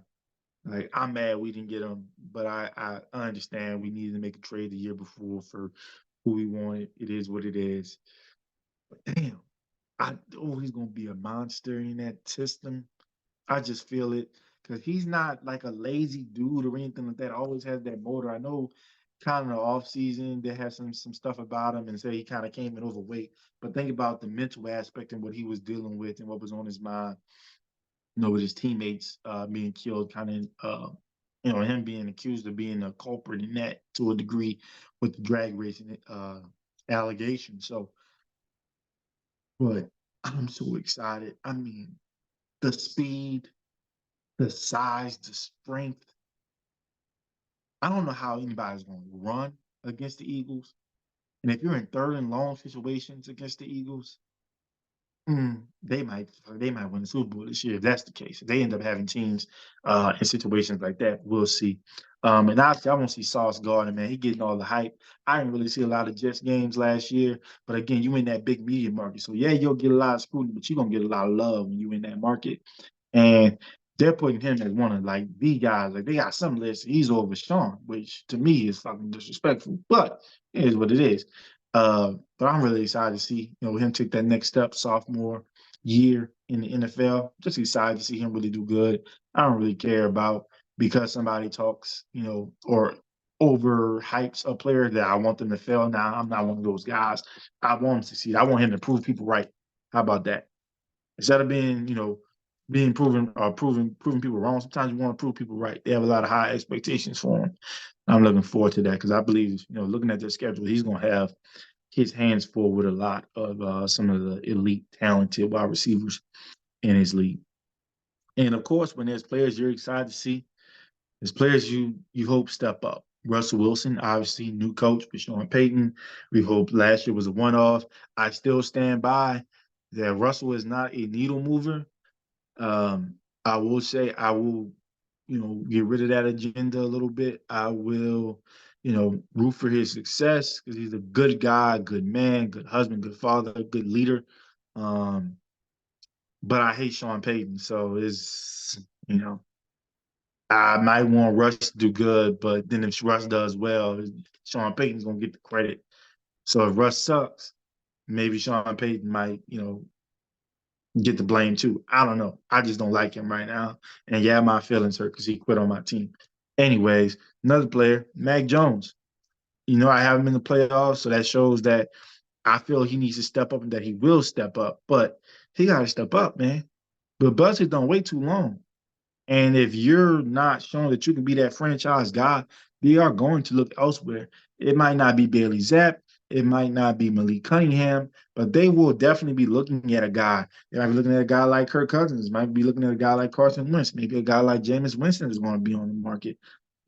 Like I'm mad we didn't get him, but I understand we needed to make a trade the year before for who we wanted. It is what it is. But damn, he's gonna be a monster in that system. I just feel it because he's not like a lazy dude or anything like that. Always has that motor. I know kind of the off season they had some stuff about him and say he kind of came in overweight. But think about the mental aspect and what he was dealing with and what was on his mind. With his teammates being killed, kind of him being accused of being a culprit in that to a degree with the drag racing allegation. So, but I'm so excited. I mean, the speed, the size, the strength. I don't know how anybody's going to run against the Eagles. And if you're in third and long situations against the Eagles, They might win the Super Bowl this year if that's the case. If they end up having teams in situations like that, we'll see. And obviously, I want to see Sauce Gardner, man. He getting all the hype. I didn't really see a lot of Jets games last year, but again, you in that big media market, so yeah, you'll get a lot of scrutiny, but you're gonna get a lot of love when you in that market. And they're putting him as one of like the guys. Like they got some lists, he's over Sean, which to me is fucking disrespectful. But it is what it is. But I'm really excited to see him take that next step, sophomore year in the NFL. Just excited to see him really do good. I don't really care about because somebody talks, or overhypes a player that I want them to fail. Now I'm not one of those guys. I want him to succeed. I want him to prove people right. How about that? Instead of being proven or proving people wrong, sometimes you want to prove people right. They have a lot of high expectations for him. I'm looking forward to that because I believe, looking at their schedule, he's going to have his hands full with a lot of some of the elite, talented wide receivers in his league. And of course, when there's players you're excited to see, there's players you hope step up. Russell Wilson, obviously, new coach with Sean Payton. We hope last year was a one-off. I still stand by that Russell is not a needle mover. I will say I will, get rid of that agenda a little bit. I will, root for his success because he's a good guy, good man, good husband, good father, good leader. Um, but I hate Sean Payton, so I might want Russ to do good, but then if Russ does well, Sean Payton's gonna get the credit. So if Russ sucks, maybe Sean Payton might, get the blame too. I don't know. I just don't like him right now. And yeah, my feelings hurt because he quit on my team. Anyways, another player, Mac Jones. I have him in the playoffs, so that shows that I feel he needs to step up and that he will step up. But he got to step up, man. But Buzzards don't wait too long. And if you're not showing that you can be that franchise guy, they are going to look elsewhere. It might not be Bailey Zapp. It might not be Malik Cunningham, but they will definitely be looking at a guy. They might be looking at a guy like Kirk Cousins, might be looking at a guy like Carson Wentz, maybe a guy like Jameis Winston is going to be on the market.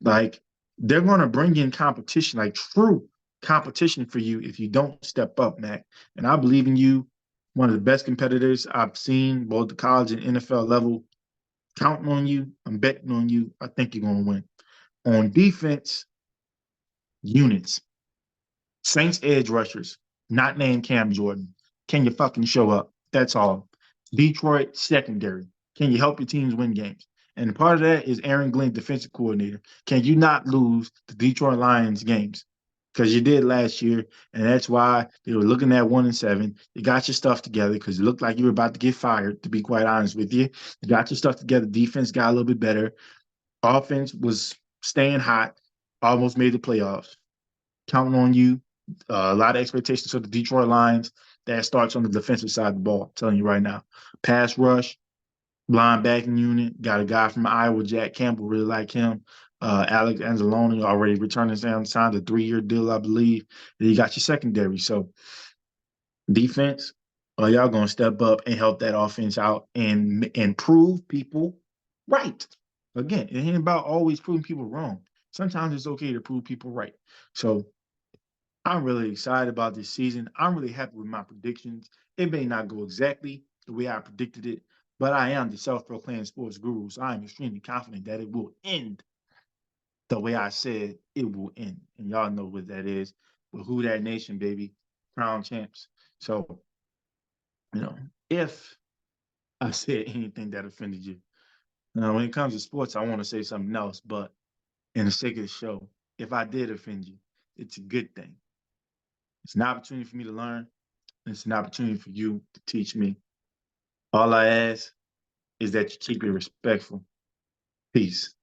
Like, they're going to bring in competition, like true competition for you if you don't step up, Mac. And I believe in you, one of the best competitors I've seen, both the college and NFL level. Counting on you. I'm betting on you. I think you're going to win. On defense, units. Saints edge rushers, not named Cam Jordan. Can you fucking show up? That's all. Detroit secondary. Can you help your teams win games? And part of that is Aaron Glenn, defensive coordinator. Can you not lose the Detroit Lions games? Because you did last year, and that's why they were looking at 1-7. You got your stuff together because it looked like you were about to get fired, to be quite honest with you. You got your stuff together. Defense got a little bit better. Offense was staying hot, almost made the playoffs. Counting on you. A lot of expectations for the Detroit Lions. That starts on the defensive side of the ball. I'm telling you right now. Pass rush, linebacking unit. Got a guy from Iowa, Jack Campbell, really like him. Alex Anzalone already returning and signed a 3-year deal, I believe. Then you got your secondary. So defense, y'all gonna step up and help that offense out and prove people right. Again, it ain't about always proving people wrong. Sometimes it's okay to prove people right. So I'm really excited about this season. I'm really happy with my predictions. It may not go exactly the way I predicted it, but I am the self-proclaimed sports guru, so I am extremely confident that it will end the way I said it will end. And y'all know what that is. With Who That Nation, baby, crown champs. So, if I said anything that offended you, now when it comes to sports, I want to say something else, but in the sake of the show, if I did offend you, it's a good thing. It's an opportunity for me to learn. It's an opportunity for you to teach me. All I ask is that you keep it respectful. Peace.